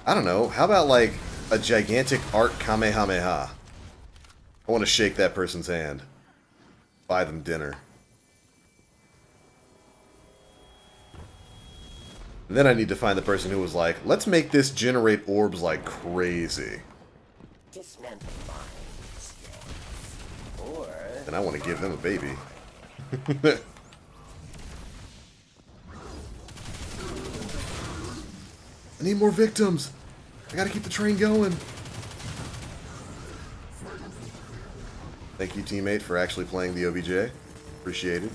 I don't know, how about like a gigantic art Kamehameha? I want to shake that person's hand. Buy them dinner. And then I need to find the person who was like, let's make this generate orbs like crazy. Dismantle mines, yes. Or And I want to give them a baby. I need more victims. I gotta keep the train going. Thank you, teammate, for actually playing the OBJ. Appreciated.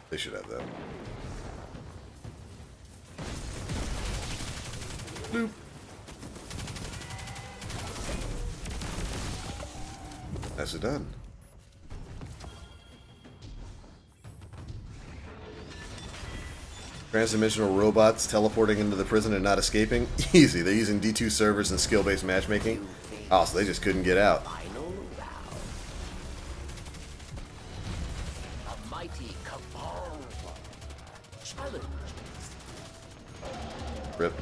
They should have that. Bloop. That's it done. Transdimensional robots teleporting into the prison and not escaping? Easy. They're using D2 servers and skill-based matchmaking. Oh, so they just couldn't get out. final round. A mighty cabal challenges. Rip.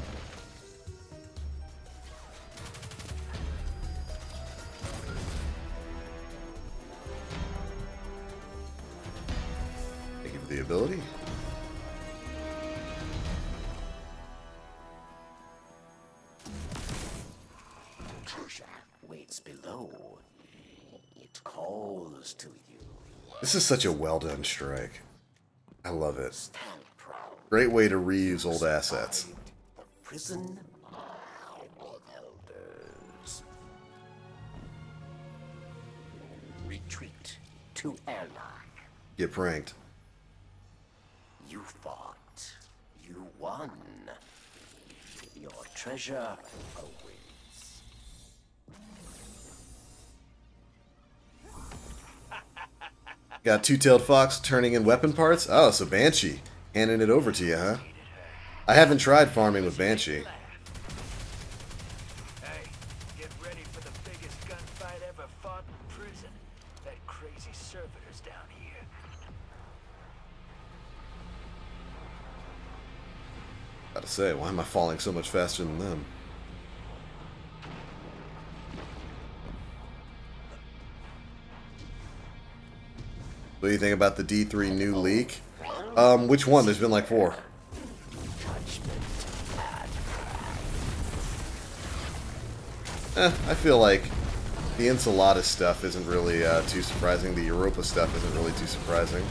Thank you for the ability. Treasure waits below. It calls to you. This is such a well-done strike. I love it. Stand proud. Great way to reuse old assets. The prison of elders. Retreat to airlock. Get pranked. You fought. You won. Your treasure awaits. Got two-tailed fox turning in weapon parts? Oh, so Banshee. Handing it over to you, huh? I haven't tried farming with Banshee. Hey, get ready for the biggest gunfight ever fought in prison. That crazy servitor's down here. Gotta say, why am I falling so much faster than them? What do you think about the D3 new leak? Which one? There's been like 4. I feel like the Enchilada stuff isn't really too surprising. The Europa stuff isn't really too surprising.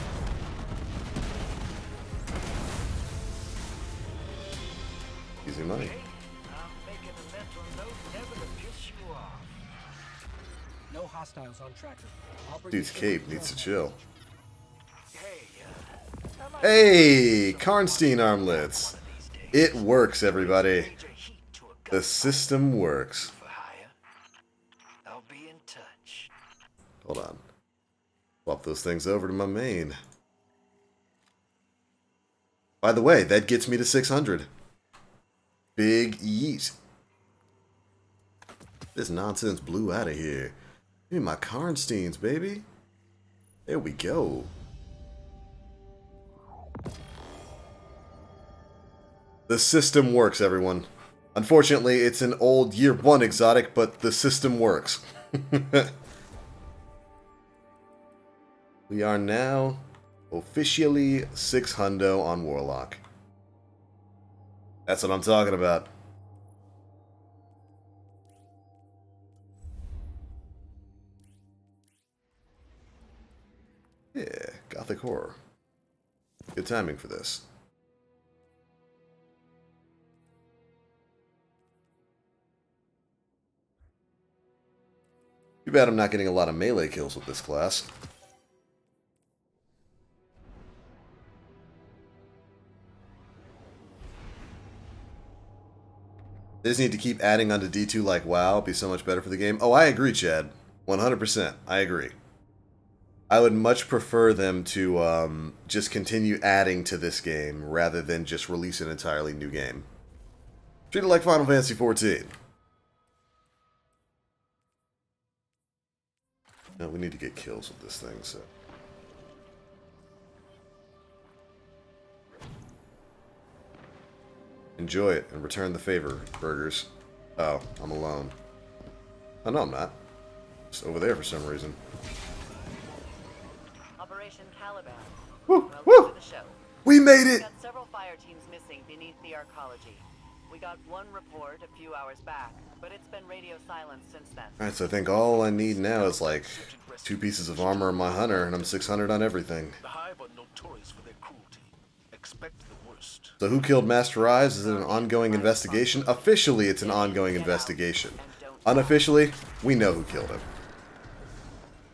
Easy money. I'm making a mental note never to piss you off. No hostiles on tracker. I'll bring Dude's you cape needs to chill. Hey, Hey, Karnstein armlets. It works, everybody. The system works. for hire. I'll be in touch. Hold on. Swap those things over to my main. By the way, that gets me to 600. Big yeet. This nonsense blew out of here. Give me my Karnsteins, baby. There we go. The system works, everyone. Unfortunately, it's an old year 1 exotic, but the system works. We are now officially 600 on Warlock. That's what I'm talking about. Yeah, Gothic horror. Good timing for this. Too bad I'm not getting a lot of melee kills with this class. They just need to keep adding onto D2 like WoW. It'd be so much better for the game. Oh, I agree, Chad. 100%. I agree. I would much prefer them to just continue adding to this game rather than just release an entirely new game. Treat it like Final Fantasy XIV. No, we need to get kills with this thing, so... Enjoy it and return the favor, burgers. Oh, I'm alone. Oh, no, I'm not. It's over there for some reason. Operation Caliban. Woo! Welcome Woo! to the show. We made We it! got several fire teams missing beneath the arcology. We got one report a few hours back, but it's been radio silent since then. Alright, so I think all I need now is like 2 pieces of armor on my hunter, and I'm 600 on everything. The Hive are notorious for their cruelty. Expect the worst. So who killed Master Eyes? Is it an ongoing investigation? Officially, it's an ongoing investigation. Unofficially, we know who killed him.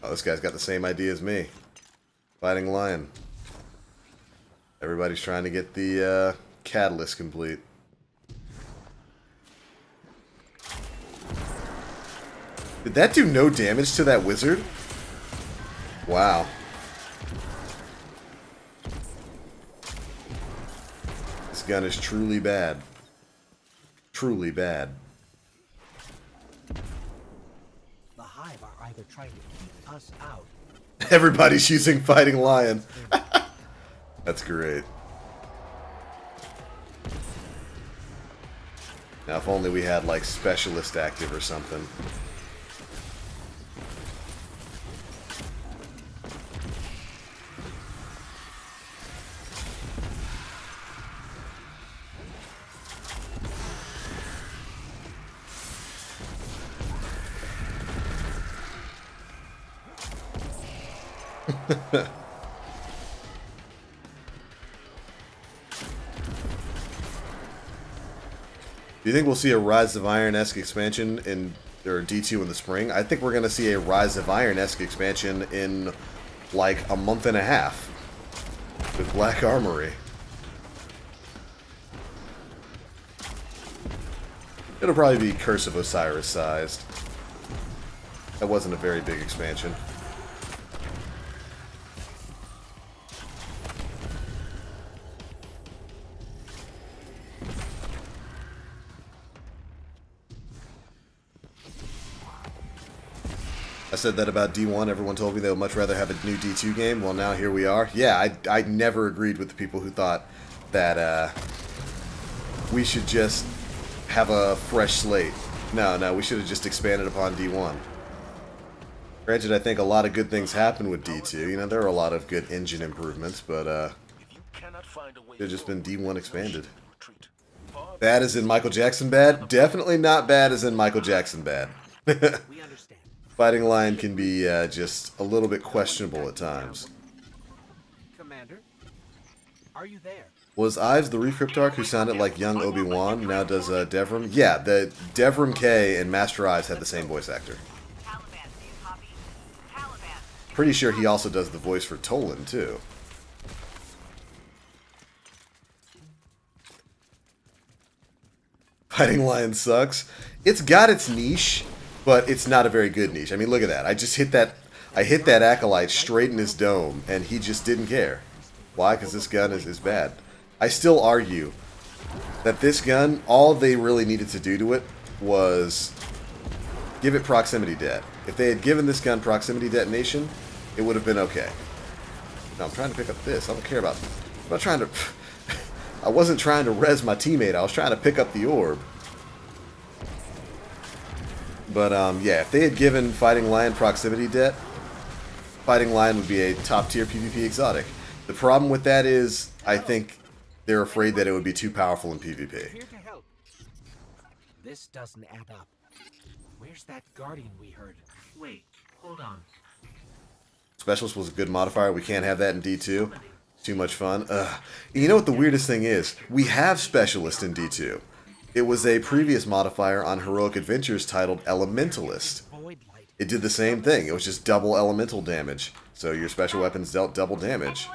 Oh, this guy's got the same idea as me. Fighting Lion. Everybody's trying to get the catalyst complete. Did that do no damage to that wizard? Wow. This gun is truly bad. Truly bad. The Hive are either trying to keep us out. Everybody's using Fighting Lion. That's great. Now, if only we had, like, Specialist active or something. Do you think we'll see a Rise of Iron-esque expansion in or D2 in the spring? I think we're going to see a Rise of Iron-esque expansion in like a month and a half with Black Armory. It'll probably be Curse of Osiris sized. That wasn't a very big expansion. I said that about D1. Everyone told me they would much rather have a new D2 game. Well, now here we are. Yeah, I never agreed with the people who thought that we should just have a fresh slate. No, we should have just expanded upon D1. Granted, I think a lot of good things happened with D2. You know, there are a lot of good engine improvements, but they've just been D1 expanded. Bad as in Michael Jackson bad? Definitely not bad as in Michael Jackson bad. We understand. Fighting Lion can be just a little bit questionable at times. Commander, are you there? Was Ives the Recryptarch who sounded like young Obi-Wan? Now does Devrim? Yeah, the Devrim K and Master Ives had the same voice actor. Pretty sure he also does the voice for Tolan, too. Fighting Lion sucks. It's got its niche, but it's not a very good niche. I mean, look at that. I just hit that. I hit that Acolyte straight in his dome, and he just didn't care. Why? Because this gun is bad. I still argue that this gun, all they really needed to do to it was give it proximity det. If they had given this gun proximity detonation, it would have been okay. No, I'm trying to pick up this. I don't care about... I'm not trying to... I wasn't trying to res my teammate. I was trying to pick up the orb. But, yeah, if they had given Fighting Lion proximity det, Fighting Lion would be a top-tier PvP exotic. The problem with that is, I think they're afraid that it would be too powerful in PvP. Here to help. This doesn't add up. Where's that Guardian we heard? Wait, hold on. Specialist was a good modifier. We can't have that in D2. Too much fun. You know what the weirdest thing is? We have Specialist in D2. It was a previous modifier on Heroic Adventures titled Elementalist. It did the same thing. It was just double elemental damage. So your special weapons dealt double damage.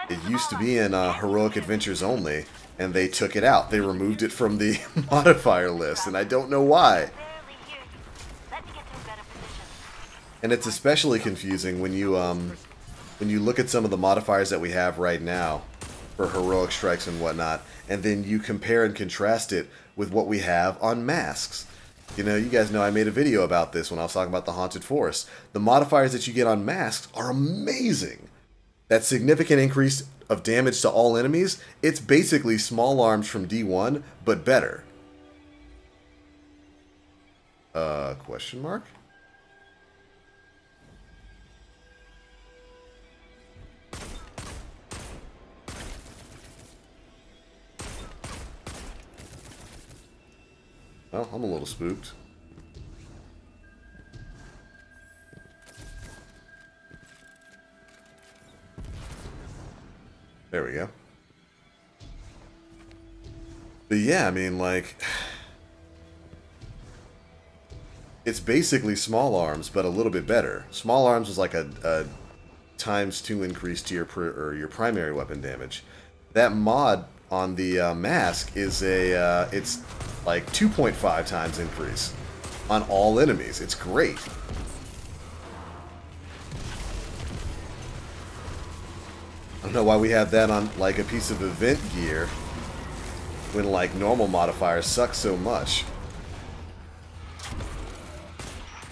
It used to be in Heroic Adventures only, and they took it out. They removed it from the modifier list, and I don't know why. And it's especially confusing when you look at some of the modifiers that we have right now for heroic strikes and whatnot, and then you compare and contrast it with what we have on masks. You know, you guys know I made a video about this when I was talking about the Haunted Forest. The modifiers that you get on masks are amazing. That significant increase of damage to all enemies, it's basically small arms from D1, but better. Question mark? Well, I'm a little spooked. There we go. But yeah, I mean, like, it's basically small arms, but a little bit better. Small arms was like a ×2 increase to your primary weapon damage. That mod on the mask is it's like 2.5 times increase on all enemies. It's great. I don't know why we have that on like a piece of event gear when like normal modifiers suck so much.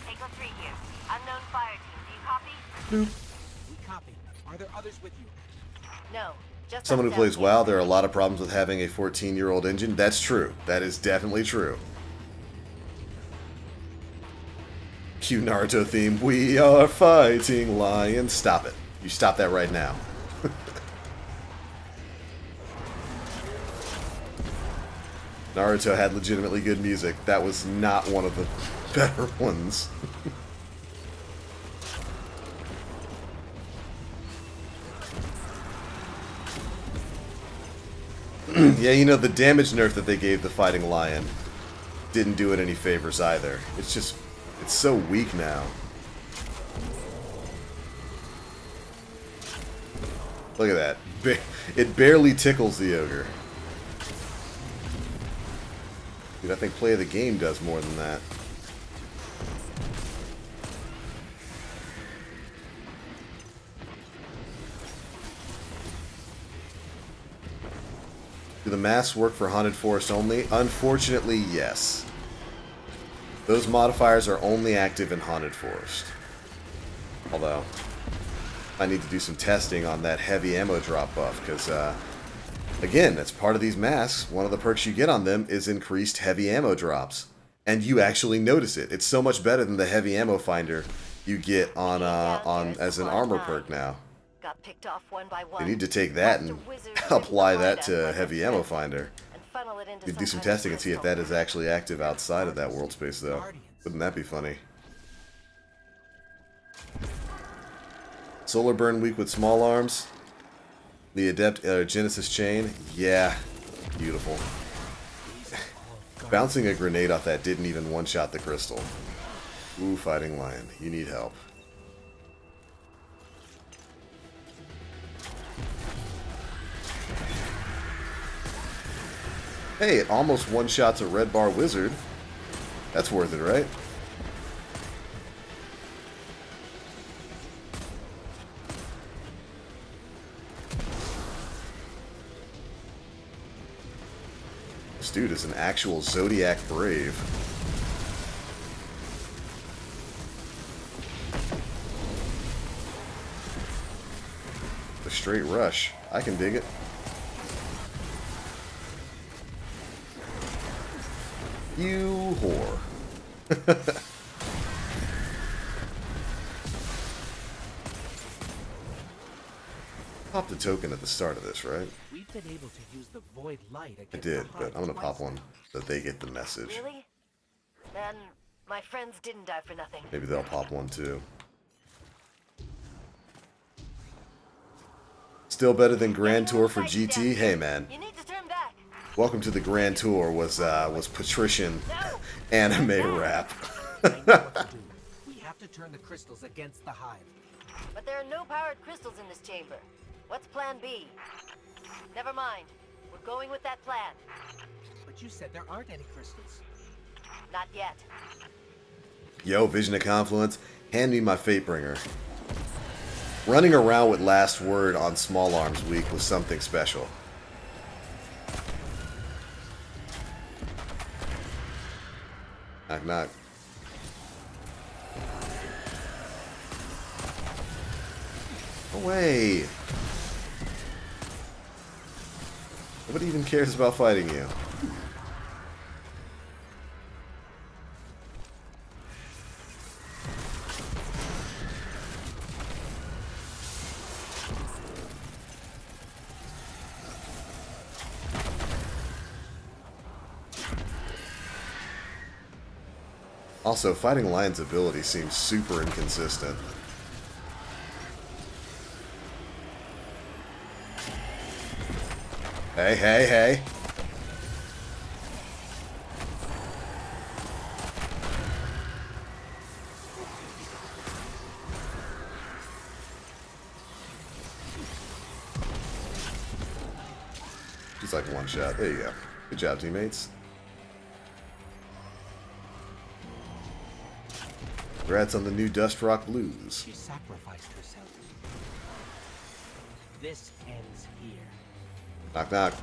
Echo 3 here. Unknown fire team. Do you copy? Boop. We copy. Are there others with you? No. Just Someone who us plays down WoW, here. there are a lot of problems with having a 14-year-old engine. That's true. That is definitely true. Cue Naruto theme. We are fighting lions. Stop it. You stop that right now. Naruto had legitimately good music. That was not one of the better ones. Yeah, you know, the damage nerf that they gave the Fighting Lion didn't do it any favors either. It's just, it's so weak now. Look at that. It barely tickles the ogre. Dude, I think play of the game does more than that. Do the masks work for Haunted Forest only? Unfortunately, yes. Those modifiers are only active in Haunted Forest. Although, I need to do some testing on that heavy ammo drop buff, because, again, that's part of these masks. One of the perks you get on them is increased heavy ammo drops. And you actually notice it. It's so much better than the heavy ammo finder you get on as an armor perk now. Got picked off one by one. They need to take that and apply that to heavy ammo finder. Could do some testing and see if that is actually active outside of that world space, though. Wouldn't that be funny? Solar burn weak with small arms. The Adept Genesis chain. Yeah. Beautiful. Bouncing a grenade off that didn't even one-shot the crystal. Ooh, Fighting Lion. You need help. Hey, it almost one-shots a red bar wizard. That's worth it, right? This dude is an actual Zodiac Brave. A straight rush. I can dig it. You whore. Popped a token at the start of this, right? We've been able to use the void light I against did, the but hive I'm gonna twice pop one now. so they get the message. Really? Then my friends didn't die for nothing. Maybe they'll pop one too. Still better than Grand Tour for GT? Hey man, You need to turn back. welcome to the Grand Tour was patrician anime rap. I know what to do. We have to turn the crystals against the hive. But there are no powered crystals in this chamber. What's plan B? Never mind. We're Going with that plan. But you said there aren't any crystals. Not yet. Yo, Vision of Confluence, hand me my Fatebringer. Running around with Last Word on Small Arms Week was something special. Knock, knock. Away! Nobody even cares about fighting you. Also, fighting Lion's ability seems super inconsistent. Hey, hey, hey. Just like one shot. There you go. Good job, teammates. Congrats on the new Dust Rock Blues. She sacrificed herself. This ends here. Knock, knock.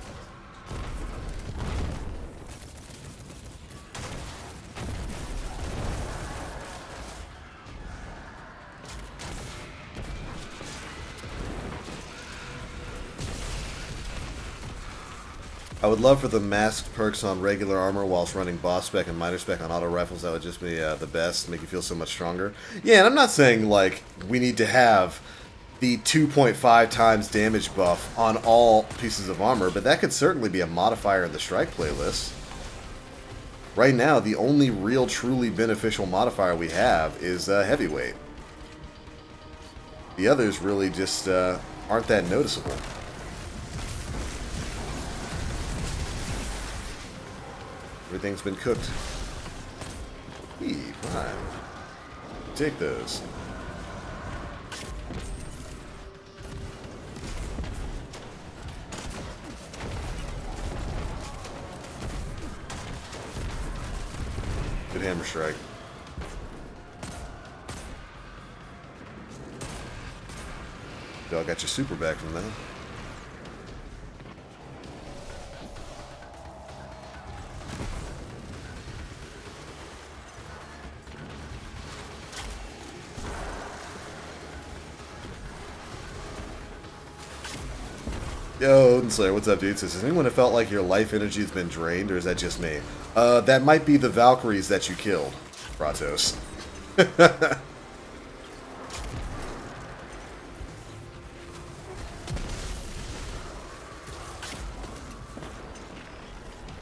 I would love for the masked perks on regular armor whilst running boss spec and minor spec on auto rifles. That would just be the best, make you feel so much stronger. Yeah, and I'm not saying, like, we need to have the 2.5 times damage buff on all pieces of armor, but that could certainly be a modifier in the strike playlist. Right now, the only real truly beneficial modifier we have is heavyweight. The others really just aren't that noticeable. Everything's been cooked. Prime. Take those. Good hammer strike. Y'all got your super back from that. Yo, Slayer, what's up, dude? Says, has anyone have felt like your life energy has been drained, or is that just me? That might be the Valkyries that you killed, Kratos.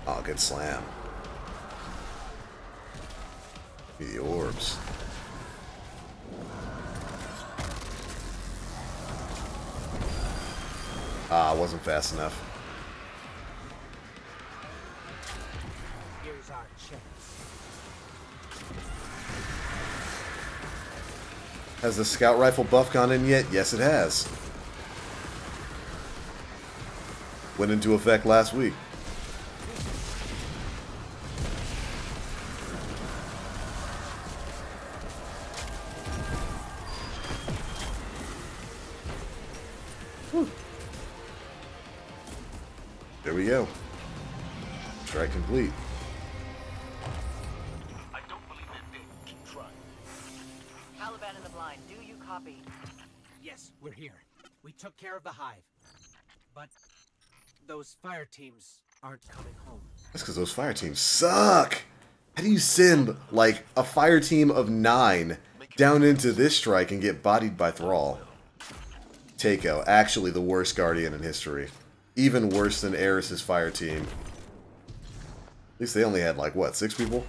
Oh, good slam. The orbs. Ah, wasn't fast enough. Here's our chance. Has the scout rifle buff gone in yet? Yes, it has. Went into effect last week. There we go. Strike complete. I don't believe they're dead. Keep trying. Caliban in the blind, do you copy? Yes, we're here. We took care of the hive. But those fire teams aren't coming home. That's because those fire teams suck. How do you send, like, a fire team of 9 down into this strike and get bodied by Thrall? Takeo, actually the worst Guardian in history. Even worse than Eris's fire team. At least they only had, like, what, 6 people?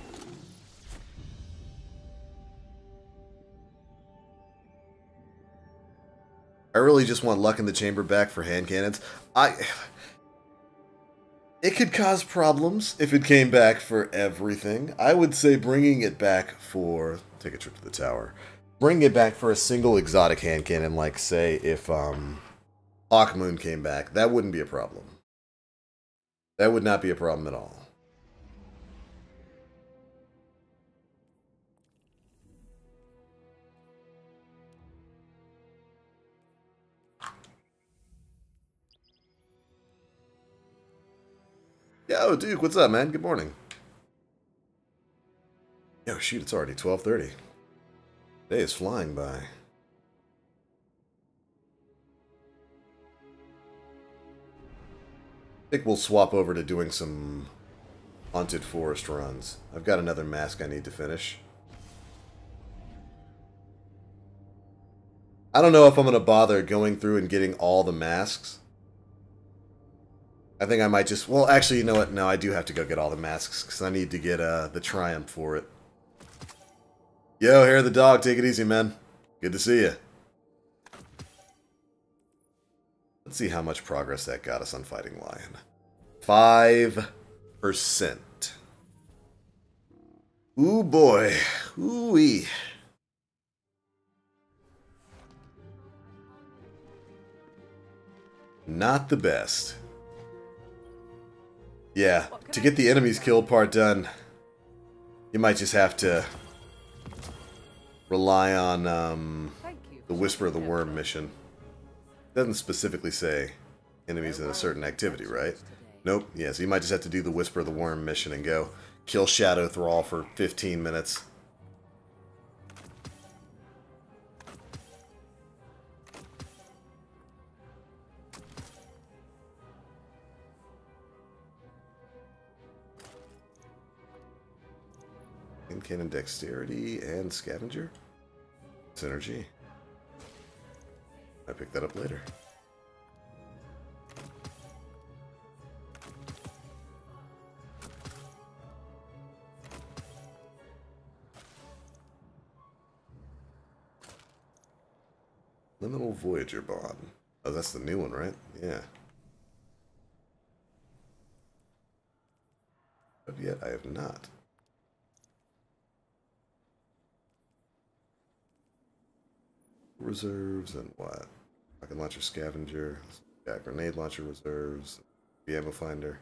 I really just want Luck in the Chamber back for hand cannons. It could cause problems if it came back for everything. I would say bringing it back for... Take a trip to the tower. Bring it back for a single exotic hand cannon, like, say, if, Hawkmoon came back. That wouldn't be a problem. That would not be a problem at all. Yo, Duke, what's up, man? Good morning. Yo, shoot, it's already 12:30. Day is flying by. I think we'll swap over to doing some haunted forest runs. I've got another mask I need to finish. I don't know if I'm going to bother going through and getting all the masks. I think I might just... Well, actually, you know what? No, I do have to go get all the masks because I need to get the Triumph for it. Yo, hair of the dog. Take it easy, man. Good to see you. Let's see how much progress that got us on Fighting Lion. 5%. Ooh, boy. Ooh-wee. Not the best. Yeah, to get the enemies killed part done, you might just have to rely on the Whisper of the Worm mission. It doesn't specifically say enemies in a certain activity, right? Nope. Yeah, so you might just have to do the Whisper of the Worm mission and go kill Shadow Thrall for 15 minutes. Cannon Dexterity and Scavenger. Synergy. I pick that up later. Liminal Voyager Bond. Oh, that's the new one, right? Yeah. But yet I have not. Reserves and what? Rocket Launcher Scavenger. Got Grenade Launcher Reserves. The Ammo Finder.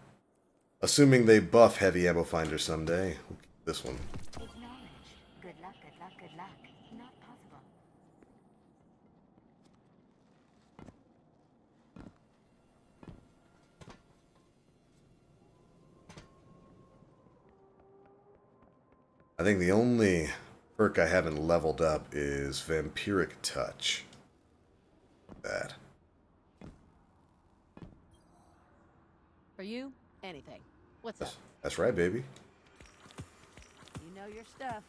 Assuming they buff Heavy Ammo Finder someday. We'll keep this one. Acknowledged. Good luck, good luck, good luck. Not possible. I think the only perk I haven't leveled up is Vampiric Touch. Bad. For you, anything. What's up? That's right, baby. You know your stuff.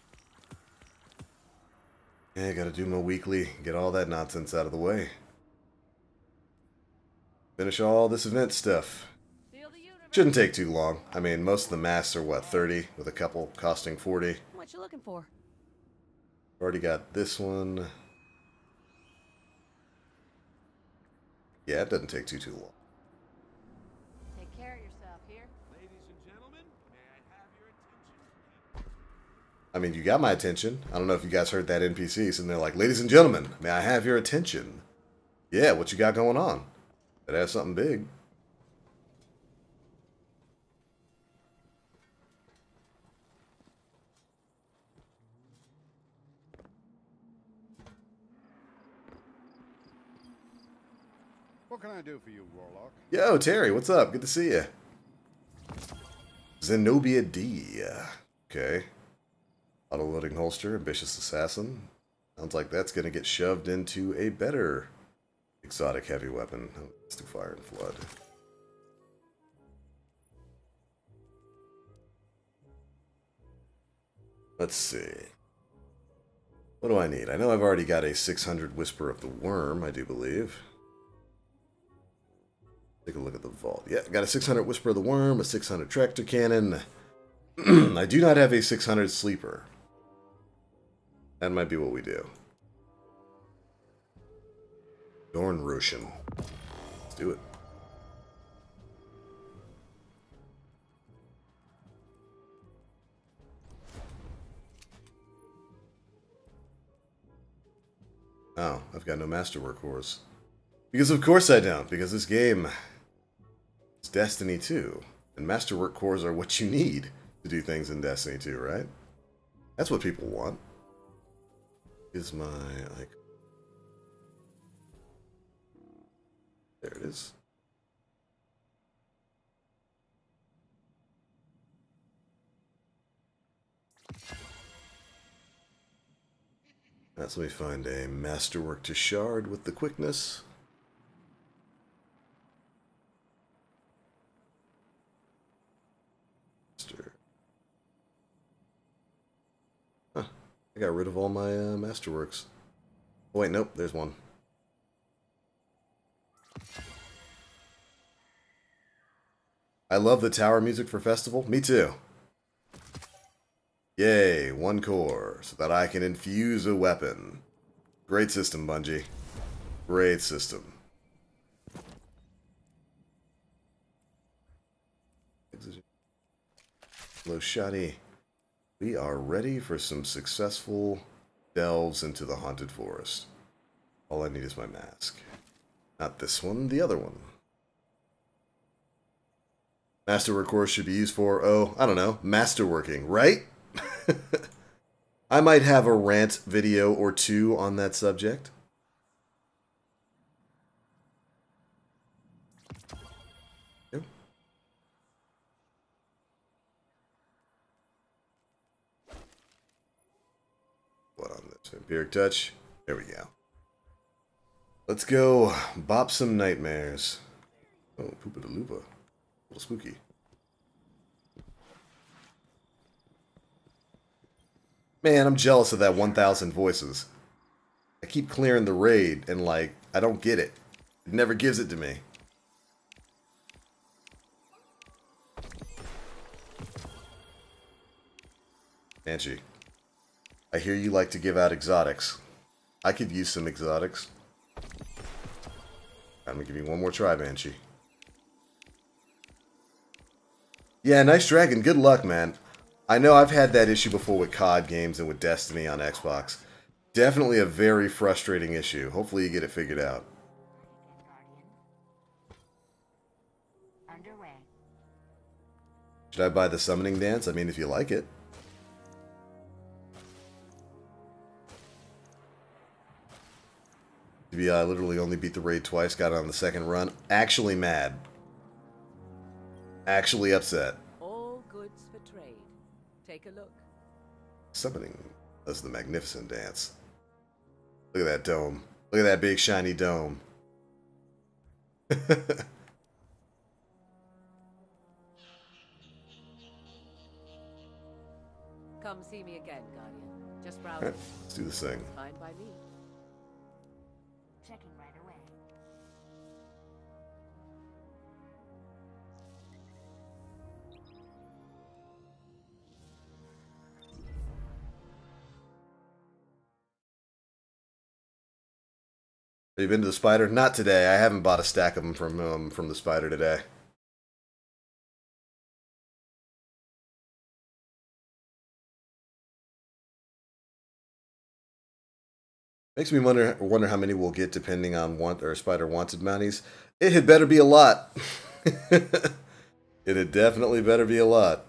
Yeah, gotta do my weekly, get all that nonsense out of the way. Finish all this event stuff. Feel the universe. Shouldn't take too long. I mean, most of the masks are, what, 30, with a couple costing 40. What you looking for? Already got this one. Yeah, it doesn't take too long. Take care of yourself here. Ladies and gentlemen, may I have your attention? I mean, you got my attention. I don't know if you guys heard that NPC sitting there like, ladies and gentlemen, may I have your attention? Yeah, what you got going on? Better have something big. What can I do for you, Warlock? Yo, Terry, what's up? Good to see you. Zenobia D. Okay. Auto-loading holster, ambitious assassin. Sounds like that's going to get shoved into a better exotic heavy weapon. Oh, let's do Fire and Flood. Let's see. What do I need? I know I've already got a 600 Whisper of the Worm, I do believe. Take a look at the vault. Yeah, got a 600 Whisper of the Worm, a 600 Tractor Cannon. I do not have a 600 Sleeper. That might be what we do. Dornroshan. Let's do it. Oh, I've got no Masterwork Horse. Because of course I don't, because this game is Destiny 2. And masterwork cores are what you need to do things in Destiny 2, right? That's what people want. Is my like there it is. Let's let me find a masterwork to shard with the quickness. Huh. I got rid of all my masterworks. Oh wait, nope, there's one. I love the tower music for festival. Me too. Yay, one core, so that I can infuse a weapon. Great system, Bungie. Great system. Hello, Shoddy. We are ready for some successful delves into the haunted forest. All I need is my mask. Not this one, the other one. Masterwork course should be used for, oh, I don't know, masterworking, right? I might have a rant video or two on that subject. Yep. What on this? Vampiric touch. There we go. Let's go bop some nightmares. Oh, Poopa de Lupa. A little spooky. Man, I'm jealous of that 1,000 voices. I keep clearing the raid, and like, I don't get it. It never gives it to me. Banshee, I hear you like to give out exotics. I could use some exotics. I'm gonna give you one more try, Banshee. Yeah, nice dragon. Good luck, man. I know I've had that issue before with COD games and with Destiny on Xbox. Definitely a very frustrating issue. Hopefully you get it figured out. Should I buy the summoning dance? I mean, if you like it. I literally only beat the raid twice, got it on the second run. Actually mad. Actually upset. All goods for trade. Take a look. Summoning does the magnificent dance. Look at that dome. Look at that big shiny dome. Come see me again, Guardian. Just browse. Right, let's do this thing. Fine by me. Checking right away. Have you been to the Spider? Not today. I haven't bought a stack of them from the Spider today. Makes me wonder how many we'll get depending on Spider wanted mounties. It had better be a lot. It had definitely better be a lot.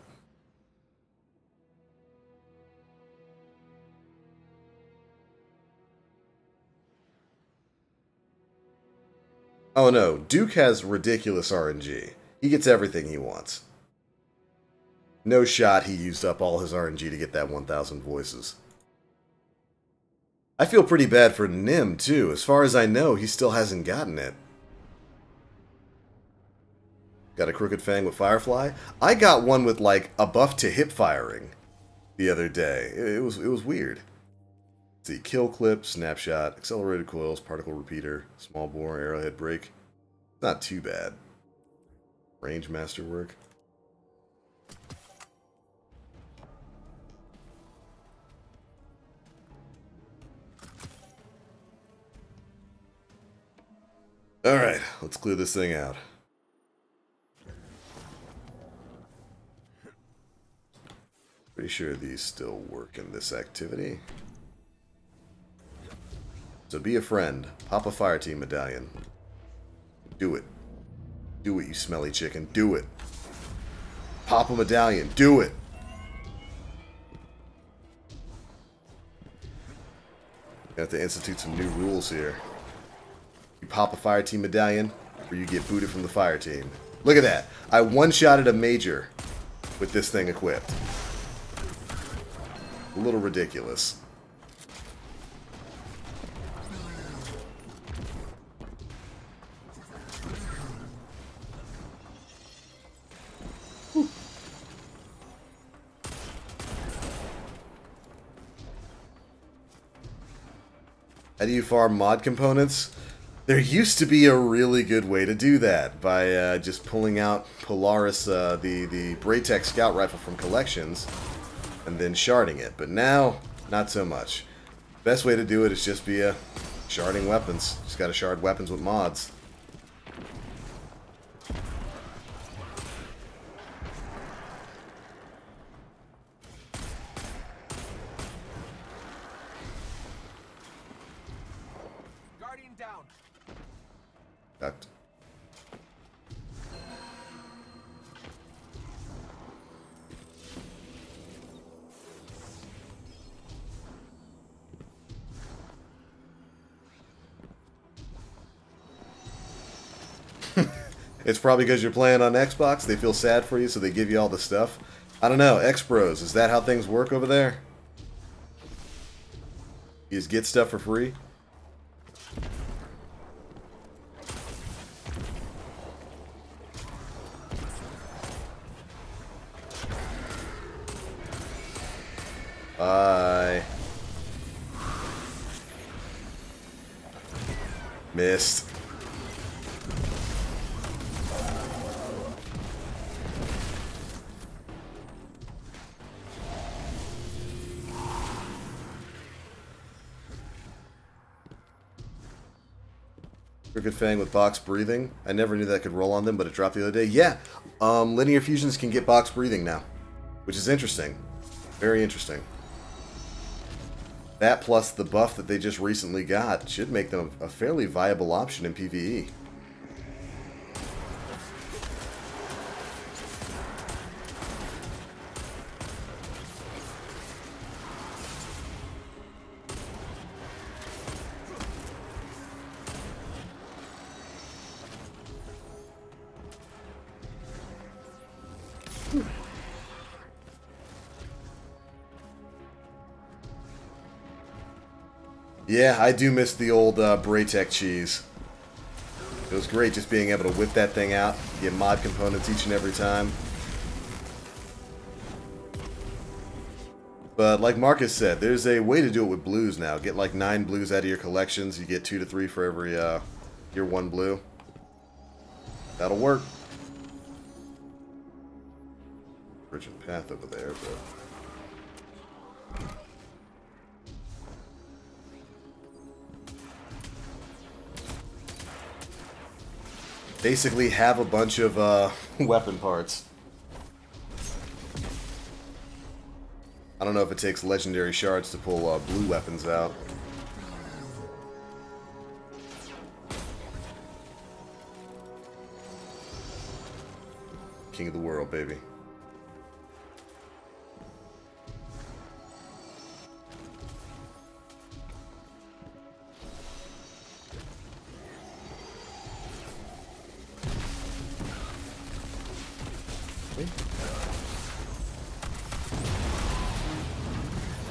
Oh no, Duke has ridiculous RNG. He gets everything he wants. No shot he used up all his RNG to get that 1,000 voices. I feel pretty bad for Nim, too. As far as I know, he still hasn't gotten it. Got a Crooked Fang with Firefly? I got one with, like, a buff to hip firing the other day. It was weird. Let's see, Kill Clip, Snapshot, Accelerated Coils, Particle Repeater, Small Bore, Arrowhead Break. Not too bad. Range Masterwork. Alright, let's clear this thing out. Pretty sure these still work in this activity. So be a friend. Pop a fire team medallion. Do it. Do it, you smelly chicken. Do it. Pop a medallion. Do it. You have to institute some new rules here. You pop a fire team medallion, or you get booted from the fire team. Look at that. I one-shotted a major with this thing equipped. A little ridiculous. How do you farm mod components? There used to be a really good way to do that by just pulling out Polaris, the Braytech Scout Rifle from collections, and then sharding it. But now, not so much. Best way to do it is just via sharding weapons. Just gotta shard weapons with mods. Guardian down. Ducked. It's probably because you're playing on Xbox. They feel sad for you, so they give you all the stuff. I don't know. X-Bros, is that how things work over there? You just get stuff for free? Bye. Missed. Crooked Fang with box breathing. I never knew that could roll on them, but it dropped the other day. Yeah, linear fusions can get box breathing now, which is interesting. Very interesting. That plus the buff that they just recently got should make them a fairly viable option in PvE. Yeah, I do miss the old Braytech cheese. It was great just being able to whip that thing out, get mod components each and every time. But like Marcus said, there's a way to do it with blues now. Get like 9 blues out of your collections. You get 2 to 3 for every your 1 blue. That'll work. Bridge and path over there, but... basically have a bunch of weapon parts. I don't know if it takes legendary shards to pull blue weapons out. King of the world, baby.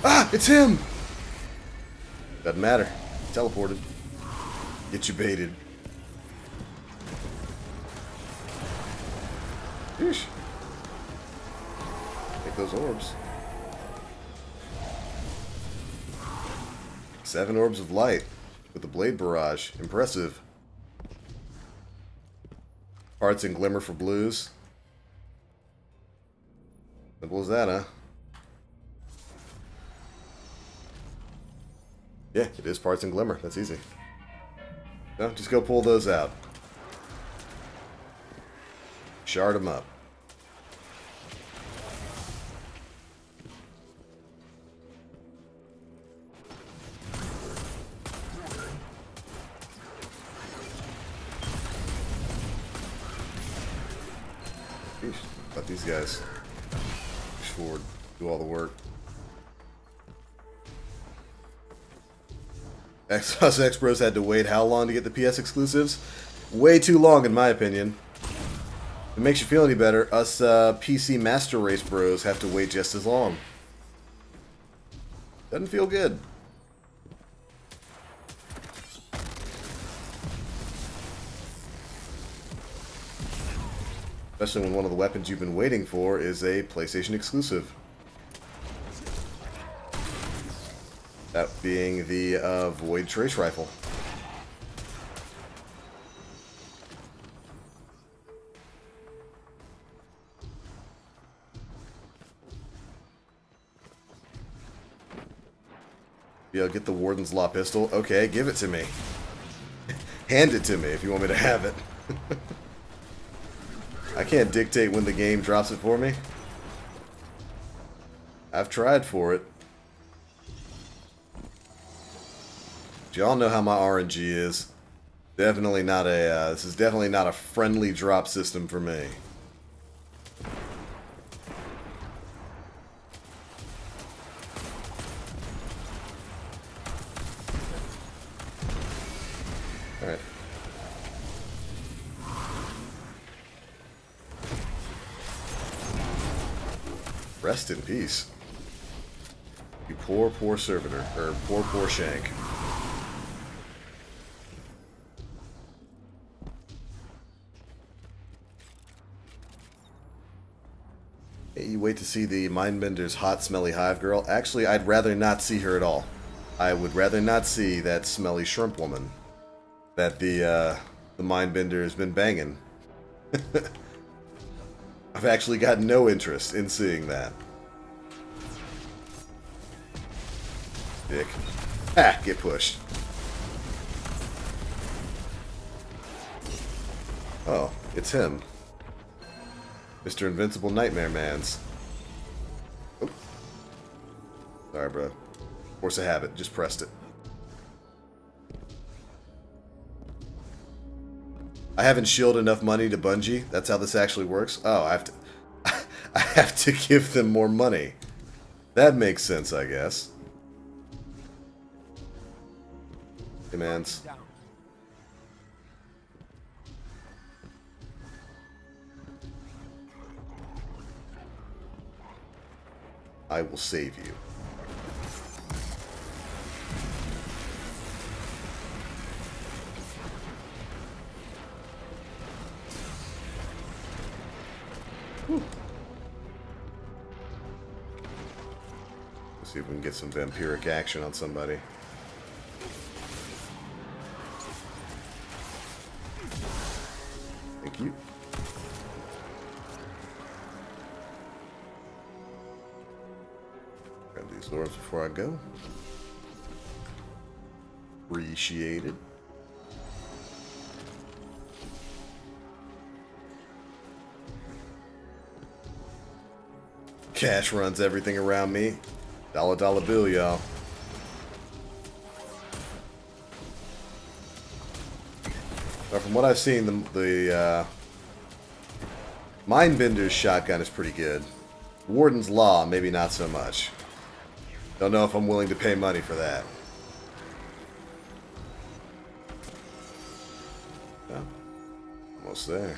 Ah! It's him! Doesn't matter. Teleported. Get you baited. Yeesh. Take those orbs. 7 orbs of light with the blade barrage. Impressive. Parts and glimmer for blues. Simple as that, huh? Yeah, it is parts and glimmer. That's easy. No, just go pull those out. Shard them up. Sheesh, about these guys. Push forward. Do all the work. Us X-Bros had to wait how long to get the PS exclusives? Way too long, in my opinion. If it makes you feel any better, us PC Master Race bros have to wait just as long. Doesn't feel good. Especially when one of the weapons you've been waiting for is a PlayStation exclusive. That being the Void Trace Rifle. Yeah, get the Warden's Law pistol. Okay, give it to me. Hand it to me if you want me to have it. I can't dictate when the game drops it for me. I've tried for it. Y'all know how my RNG is. Definitely not a. This is definitely not a friendly drop system for me. All right. Rest in peace. You poor, poor servitor, or poor, poor Shank. You wait to see the Mindbender's hot, smelly hive girl. Actually, I'd rather not see her at all. I would rather not see that smelly shrimp woman that the Mindbender has been banging. I've actually got no interest in seeing that. Dick. Ah, get pushed. Oh, it's him. Mr. Invincible Nightmare Mans. Oh. Sorry, bro. Force of habit. Just pressed it. I haven't shielded enough money to Bungie. That's how this actually works. Oh, I have to... I have to give them more money. That makes sense, I guess. Demands. I will save you. Whew. Let's see if we can get some vampiric action on somebody. Thank you. Grab these orbs before I go. Appreciate it. Cash runs everything around me. Dollar dollar bill, y'all. Now, from what I've seen, the Mindbender's shotgun is pretty good. Warden's Law, maybe not so much. Don't know if I'm willing to pay money for that. Oh, almost there.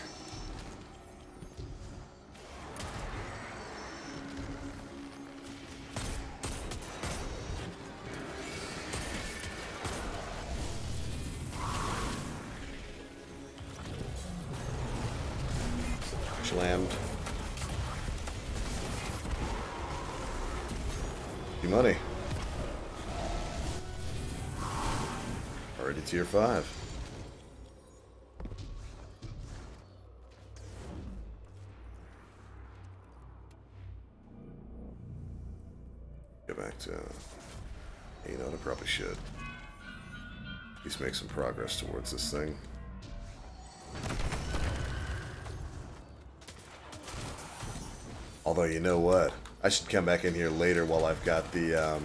Slammed. Money. Already tier 5. Go back to... You know what, I probably should. At least make some progress towards this thing. Although, you know what? I should come back in here later while I've got the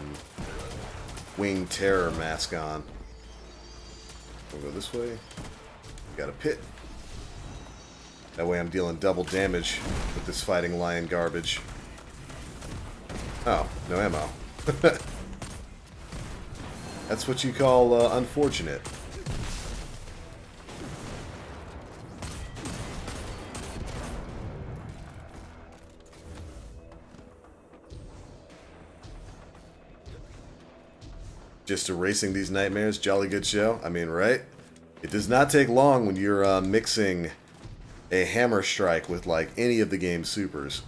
Winged Terror mask on. We'll go this way. We got a pit. That way I'm dealing double damage with this fighting lion garbage. Oh, no ammo. That's what you call unfortunate. Just erasing these nightmares, jolly good show. I mean, right? It does not take long when you're mixing a hammer strike with like any of the game's supers.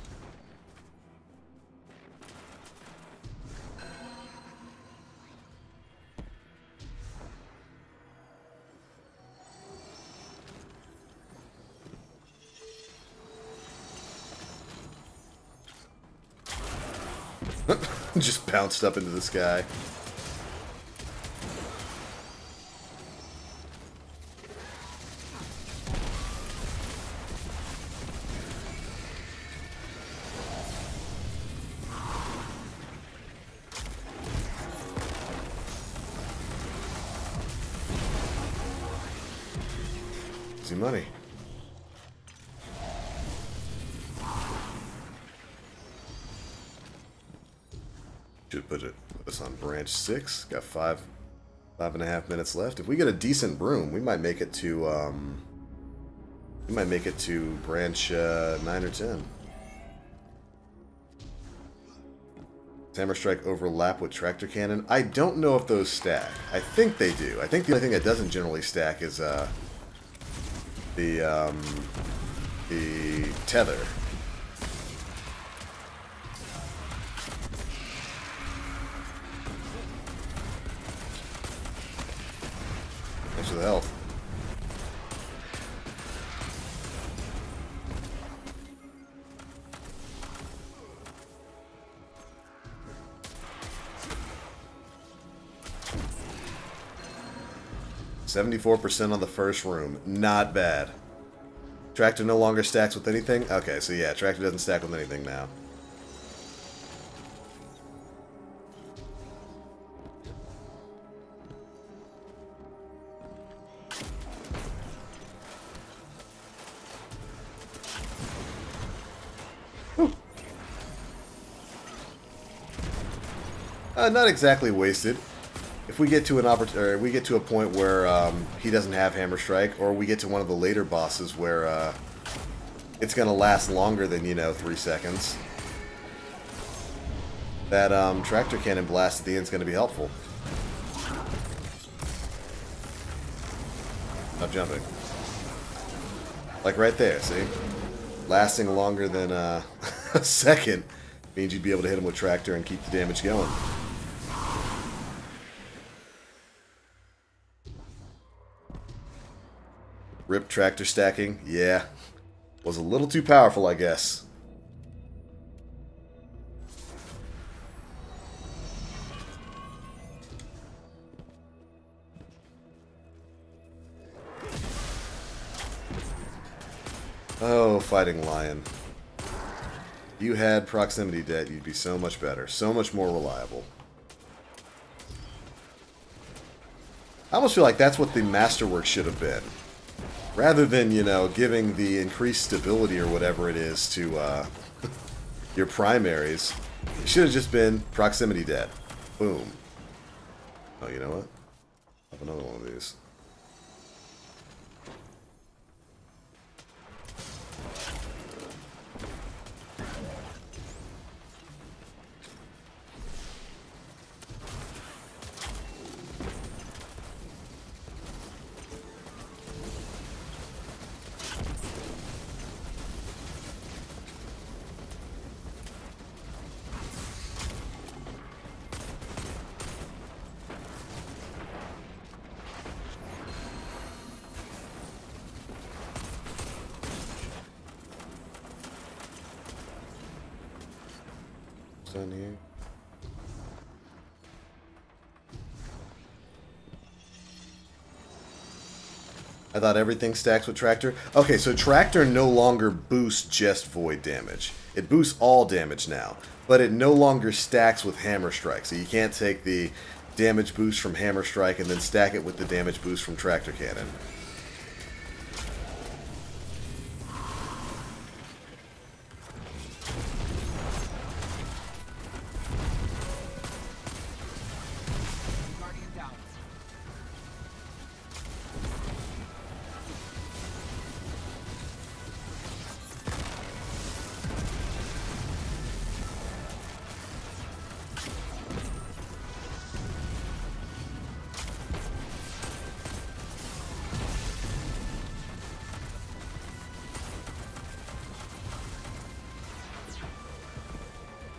Just bounced up into the sky. Easy money. Should put us on branch 6. Got 5.5 minutes left. If we get a decent broom, we might make it to branch 9 or 10. Hammer strike overlap with tractor cannon. I don't know if those stack. I think they do. I think the only thing that doesn't generally stack is the tether. Thanks for the health. $74% on the first room. Not bad. Tractor no longer stacks with anything? Okay, so yeah, tractor doesn't stack with anything now. Not exactly wasted. If we get to we get to a point where he doesn't have hammer strike, or we get to one of the later bosses where it's gonna last longer than 3 seconds, that tractor cannon blast at the end is gonna be helpful. Stop jumping. Like right there, see? Lasting longer than a second means you'd be able to hit him with tractor and keep the damage going. Rip tractor stacking, yeah. Was a little too powerful, I guess. Oh, fighting lion. If you had proximity debt, you'd be so much better. So much more reliable. I almost feel like that's what the masterwork should have been. Rather than, giving the increased stability or whatever it is to your primaries, it should have just been proximity debt. Boom. Oh, you know what? Have another one of these. Down here. I thought everything stacks with tractor. Okay, so tractor no longer boosts just void damage. It boosts all damage now, but it no longer stacks with hammer strike. So you can't take the damage boost from hammer strike and then stack it with the damage boost from tractor cannon.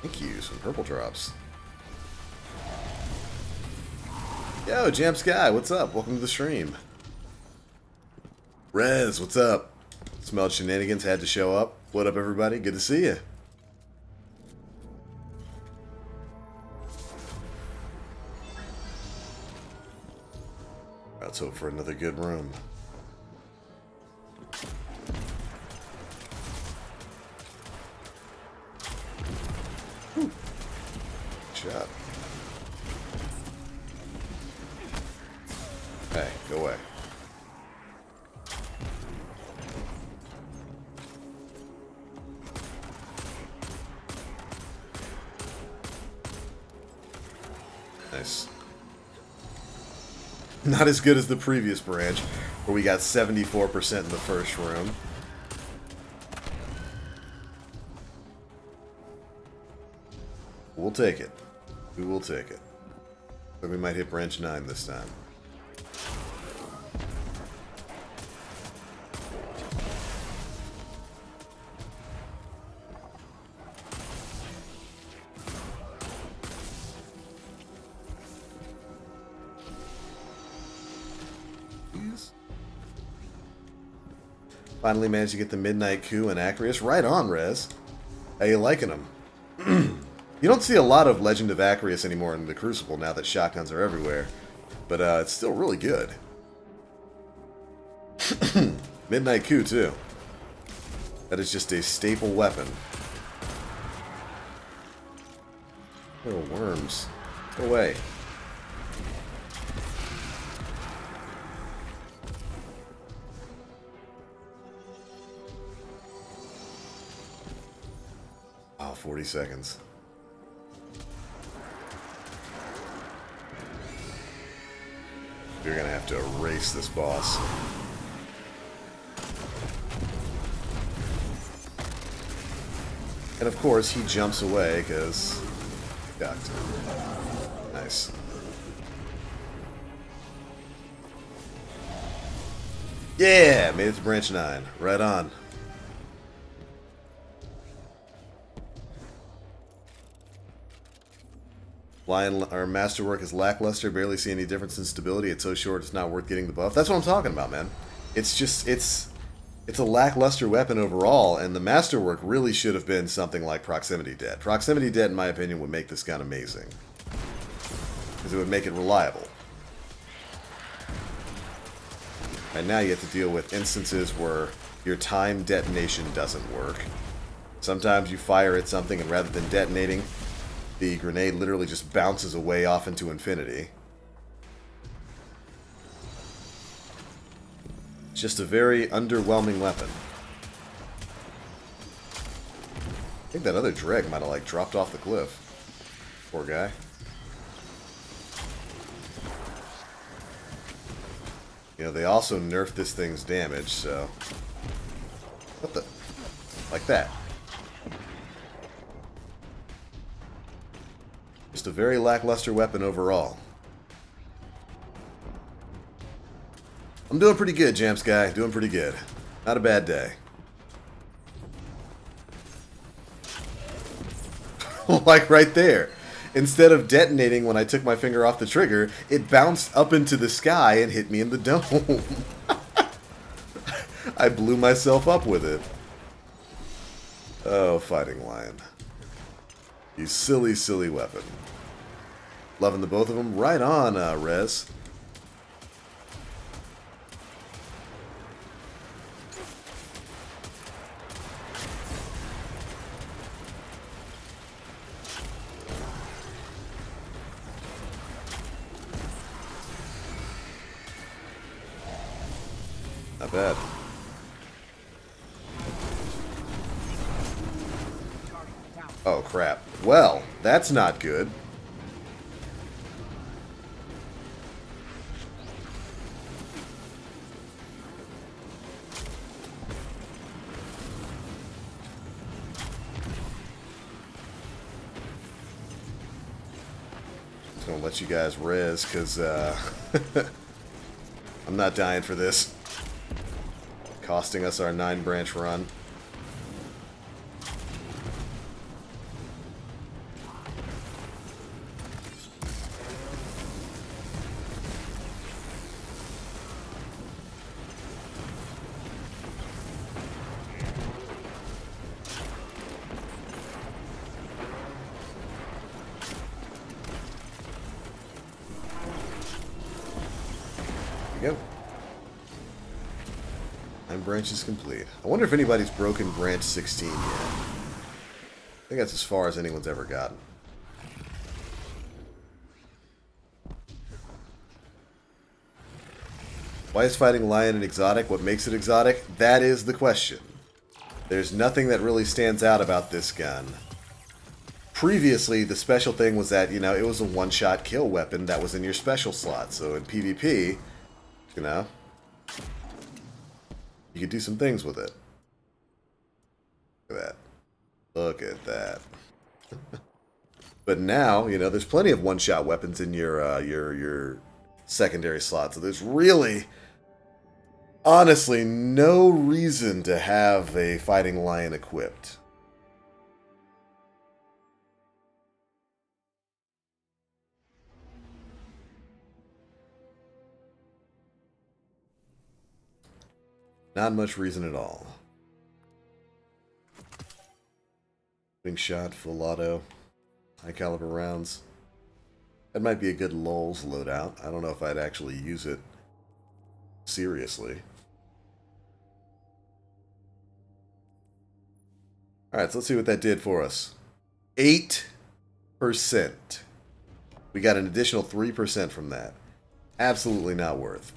Thank you. Some purple drops. Yo, Jam Sky, what's up? Welcome to the stream. Rez, what's up? Smelled shenanigans, had to show up. What up, everybody? Good to see you. Let's hope for another good room. Whew. Good shot. Hey, go away. Nice. Not as good as the previous branch, where we got 74% in the first room. We'll take it. We will take it. But we might hit branch 9 this time. Finally managed to get the Midnight Coup and Acreus. Right on, Rez. How you liking them? You don't see a lot of Legend of Acreus anymore in the Crucible now that shotguns are everywhere. But it's still really good. Midnight Coup, too. That is just a staple weapon. Little worms. Go away. Oh, 40 seconds. You're gonna have to erase this boss. And of course, he jumps away because ducked. Nice. Yeah, made it to branch 9. Right on. Lion or Masterwork is lackluster, barely see any difference in stability. It's so short it's not worth getting the buff. That's what I'm talking about, man. It's just it's a lackluster weapon overall, and the Masterwork really should have been something like Proximity Debt. Proximity Debt, in my opinion, would make this gun amazing. Because it would make it reliable. And now you have to deal with instances where your time detonation doesn't work. Sometimes you fire at something and rather than detonating, the grenade literally just bounces away off into infinity. It's just a very underwhelming weapon. I think that other Dreg might have like dropped off the cliff. Poor guy. You know, they also nerfed this thing's damage, so... What the... Like that. Just a very lackluster weapon overall. I'm doing pretty good, Jamps guy. Doing pretty good. Not a bad day. Like right there. Instead of detonating when I took my finger off the trigger, it bounced up into the sky and hit me in the dome. I blew myself up with it. Oh, Fighting Lion. You silly, silly weapon. Loving the both of them. Right on, Rez. Not bad. Oh, crap. Well, that's not good. Just gonna let you guys res, because I'm not dying for this. Costing us our 9-branch run. There we go. 9 branches complete. I wonder if anybody's broken branch 16 yet. I think that's as far as anyone's ever gotten. Why is fighting lion an exotic? What makes it exotic? That is the question. There's nothing that really stands out about this gun. Previously, the special thing was that, you know, it was a one-shot kill weapon that was in your special slot. So in PvP, you know, you could do some things with it. Look at that. Look at that. But now, you know, there's plenty of one-shot weapons in your secondary slot. So there's really, honestly, no reason to have a fighting lion equipped. Not much reason at all. Being shot, full auto, high caliber rounds. That might be a good lulz loadout. I don't know if I'd actually use it seriously. Alright, so let's see what that did for us. 8%. We got an additional 3% from that. Absolutely not worth.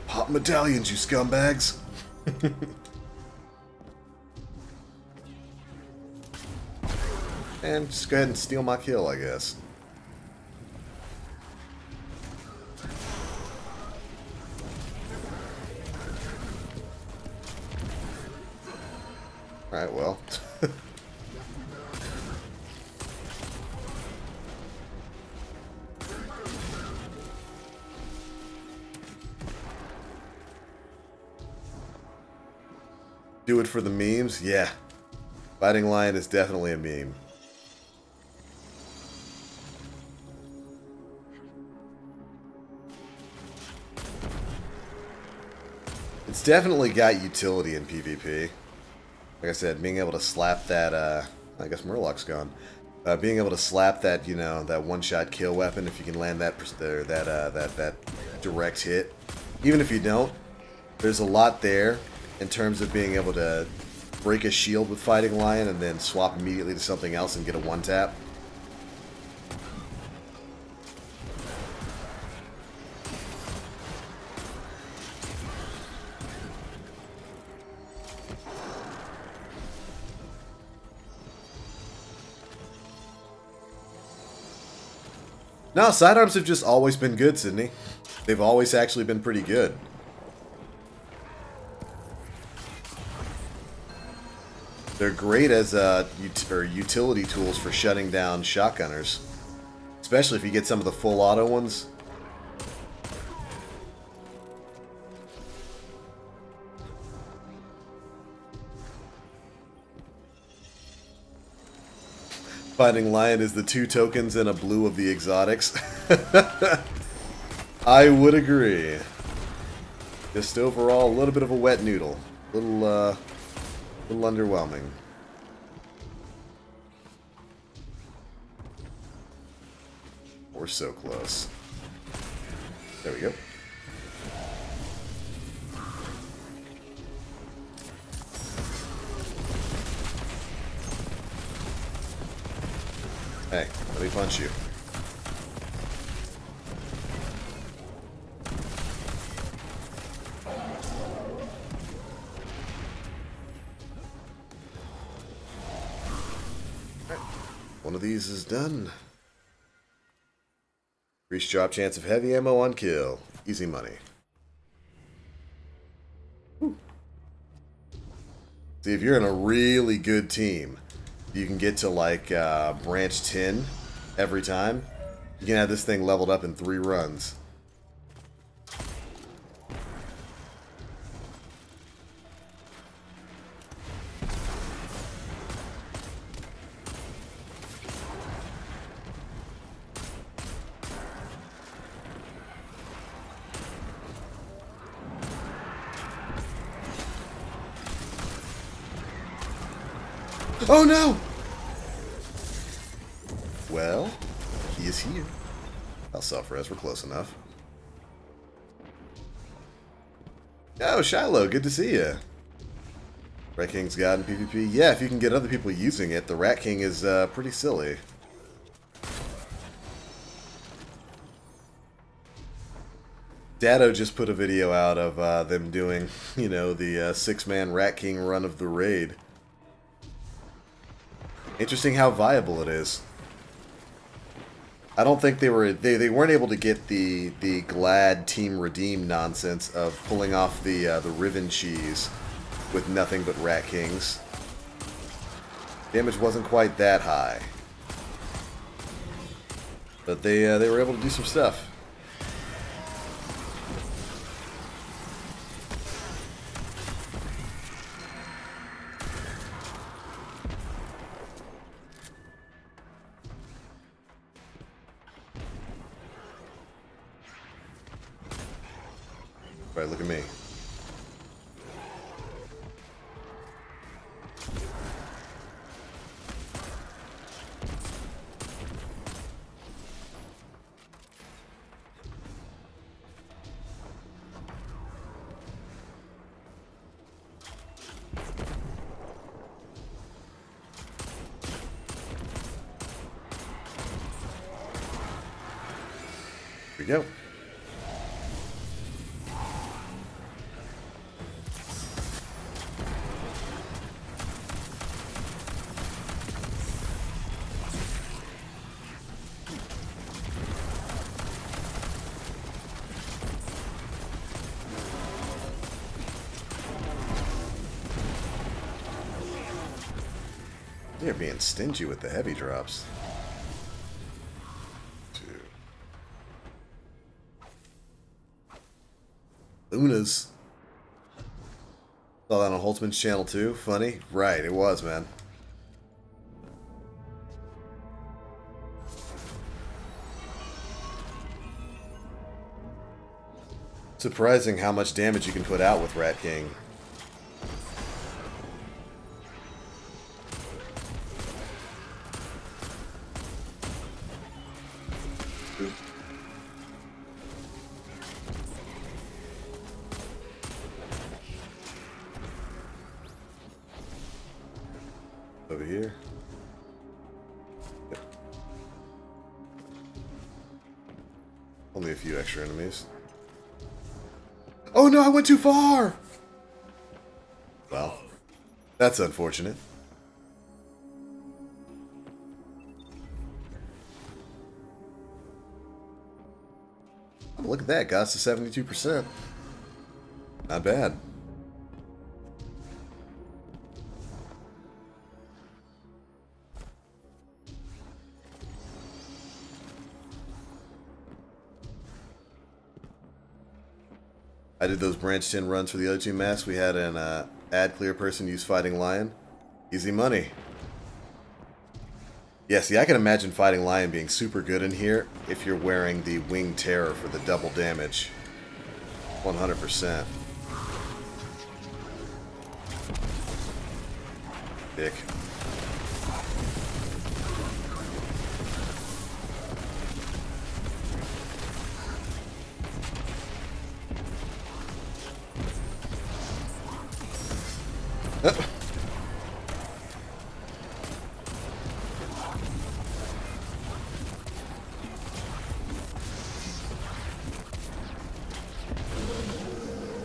Pop medallions, you scumbags! And just go ahead and steal my kill, I guess. Alright, well. Do it for the memes? Yeah. Fighting Lion is definitely a meme. It's definitely got utility in PvP. Like I said, being able to slap that, I guess Murloc's gone. Being able to slap that, you know, that one-shot kill weapon, if you can land that direct hit. Even if you don't, there's a lot there in terms of being able to break a shield with Fighting Lion and then swap immediately to something else and get a one-tap. No, sidearms have just always been good, Sydney. They've always actually been pretty good. They're great as utility tools for shutting down shotgunners. Especially if you get some of the full auto ones. Fighting Lion is the 2 tokens and a blue of the exotics. I would agree. Just overall, a little bit of a wet noodle. A little underwhelming. We're so close. There we go. Hey, let me punch you. One of these is done. Increased drop chance of heavy ammo on kill. Easy money. Whew. See, if you're in a really good team, you can get to like branch 10 every time. You can have this thing leveled up in 3 runs. Oh no! Well, he is here. I'll self-res, we're close enough. Oh, Shiloh, good to see you. Rat King's God in PvP. Yeah, if you can get other people using it, the Rat King is pretty silly. Dado just put a video out of them doing, you know, the 6-man Rat King run of the raid. Interesting how viable it is. I don't think they weren't able to get the Glad Team Redeem nonsense of pulling off the Riven cheese with nothing but Rat Kings. Damage wasn't quite that high, but they were able to do some stuff. Right, look at me. Here we go. They're being stingy with the heavy drops. 2. Unas. Saw that on Holtzman's channel too. Funny? Right, it was, man. Surprising how much damage you can put out with Rat King. Over here. Yep. Only a few extra enemies. Oh no, I went too far! Well, that's unfortunate. Oh, look at that, got us to 72%. Not bad. I did those branched in runs for the other 2 masks. We had an ad clear person use Fighting Lion. Easy money. Yeah, see, I can imagine Fighting Lion being super good in here if you're wearing the Winged Terror for the double damage. 100%. Dick.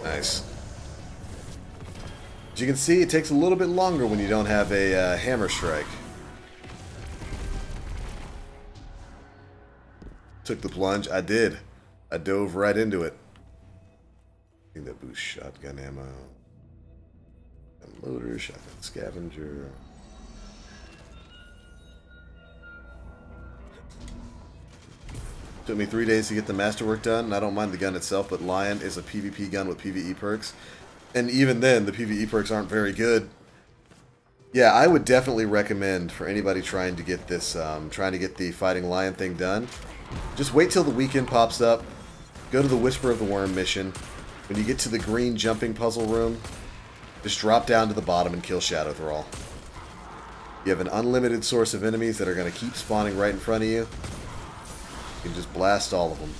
Nice. As you can see, it takes a little bit longer when you don't have a hammer strike. Took the plunge. I did. I dove right into it. I think that boosts shotgun ammo. Loader, shotgun scavenger. Took me 3 days to get the masterwork done. I don't mind the gun itself, but Lion is a PvP gun with PvE perks. And even then, the PvE perks aren't very good. Yeah, I would definitely recommend for anybody trying to get this, trying to get the Fighting Lion thing done. Just wait till the weekend pops up. Go to the Whisper of the Worm mission. When you get to the green jumping puzzle room, just drop down to the bottom and kill Shadow Thrall. You have an unlimited source of enemies that are going to keep spawning right in front of you. You can just blast all of them.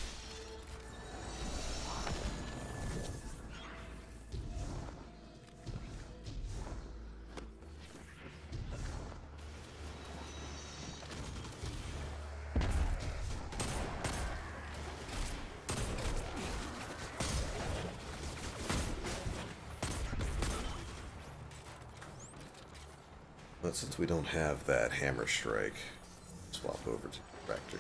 But since we don't have that hammer strike, swap over to tractor.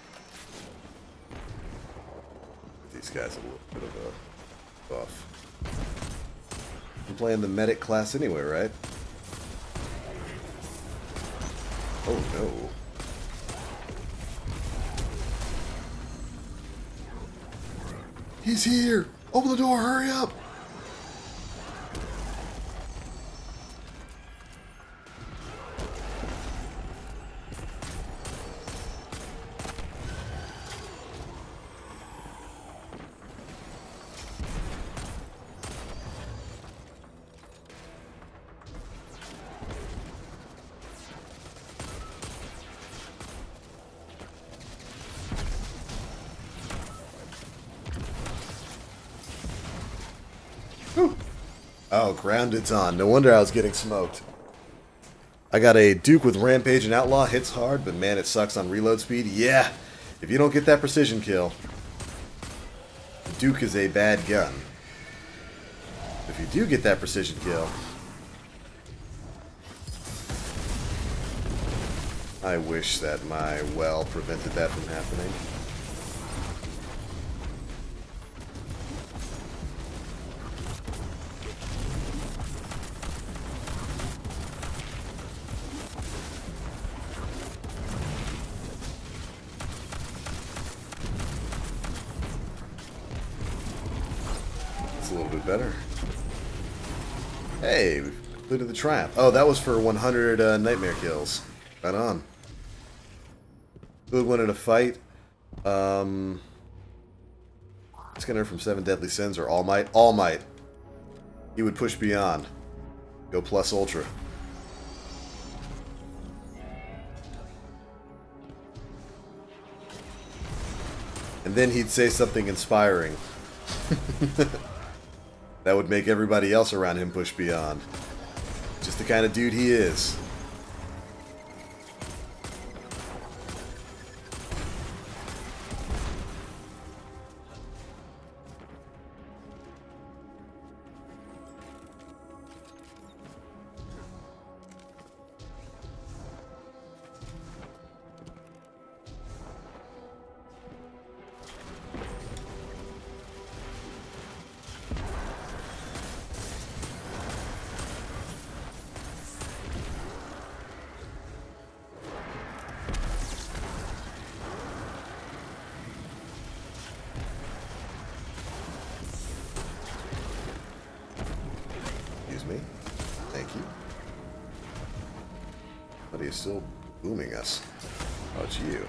These guys a little bit of a buff. I'm playing the medic class anyway, right? Oh no. He's here! Open the door, hurry up! Oh, grounded's on. No wonder I was getting smoked. I got a Duke with Rampage and Outlaw. Hits hard, but man, it sucks on reload speed. Yeah, if you don't get that precision kill, Duke is a bad gun. If you do get that precision kill, I wish that my well prevented that from happening. A little bit better. Hey, we've completed the trap. Oh, that was for 100 nightmare kills. Right on. Who would win in a fight? Skinner from Seven Deadly Sins or All Might? All Might. He would push beyond. Go plus ultra. And then he'd say something inspiring. That would make everybody else around him push beyond. Just the kind of dude he is. Me. Thank you. But he's still booming us. Oh, it's you.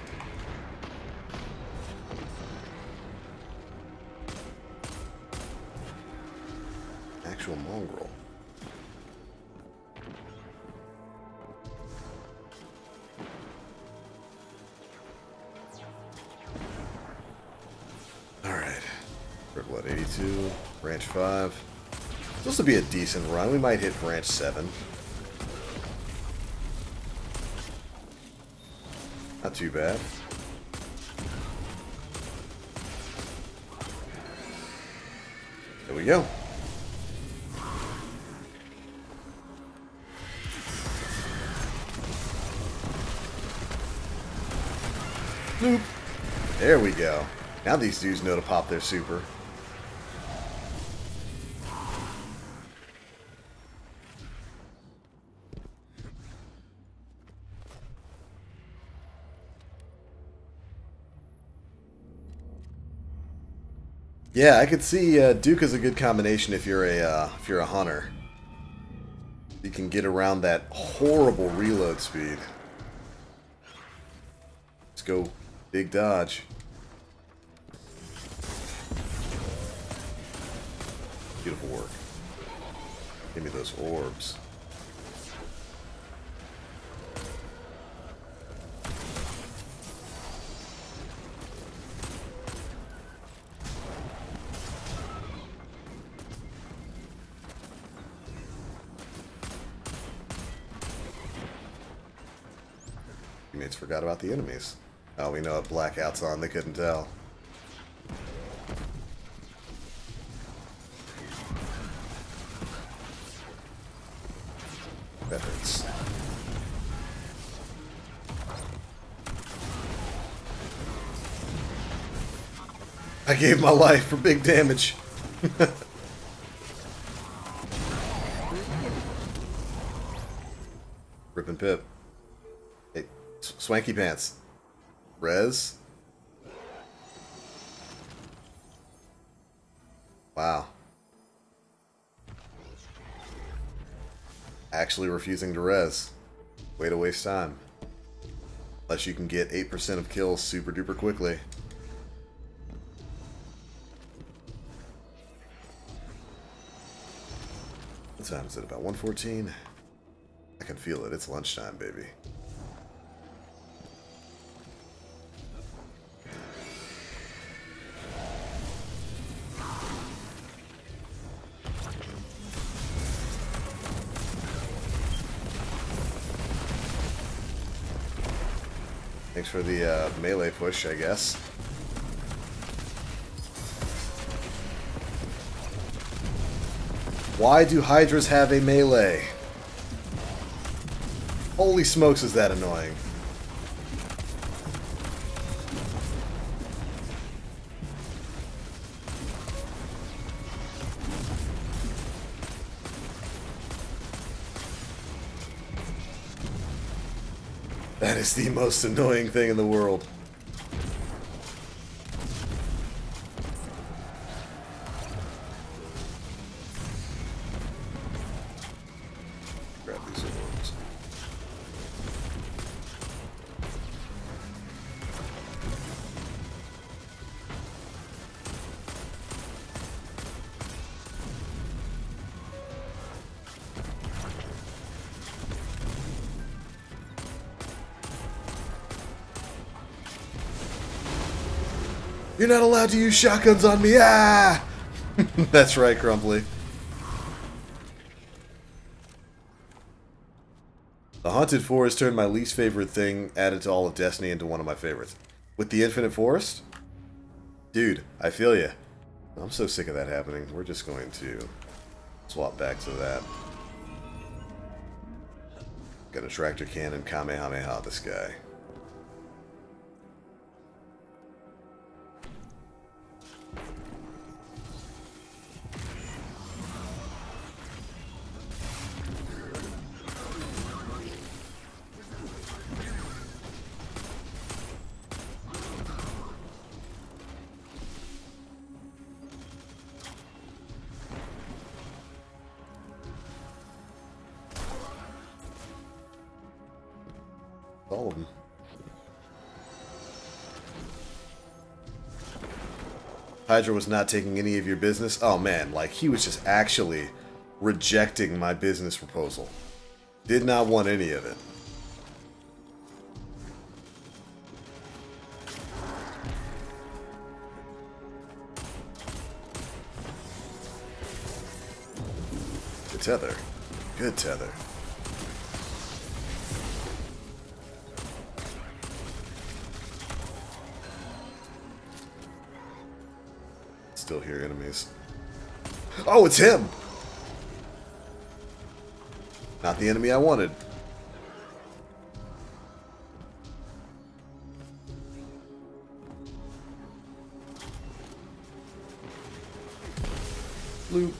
Actual mongrel. Alright. We're at what, 82? Branch 5. Supposed to be a decent run. We might hit branch 7. Not too bad. There we go. Bloop. There we go. Now these dudes know to pop their super. Yeah, I could see Duke is a good combination if you're a hunter. You can get around that horrible reload speed. Let's go big dodge. Beautiful work. Give me those orbs. Teammates forgot about the enemies. Oh, we know it blackout's on. They couldn't tell. That hurts. I gave my life for big damage. Rip and Pip. Hey, Swanky Pants. Rez. Wow. Actually refusing to res. Way to waste time. Unless you can get 8% of kills super duper quickly. What time is it? About 1:14? I can feel it. It's lunchtime, baby. Thanks for the melee push, I guess. Why do Hydras have a melee? Holy smokes, is that annoying. That is the most annoying thing in the world. Grab these orbs. You're not allowed to use shotguns on me. Ah! That's right, Crumply. The Haunted Forest turned my least favorite thing added to all of Destiny into one of my favorites. With the Infinite Forest? Dude, I feel ya. I'm so sick of that happening. We're just going to swap back to that. Got a tractor cannon, Kamehameha this guy. All of them. Hydra was not taking any of your business. Oh man, like he was just actually rejecting my business proposal. Did not want any of it. Good tether. Good tether. Still hear enemies. Oh, it's him! Not the enemy I wanted. Loot.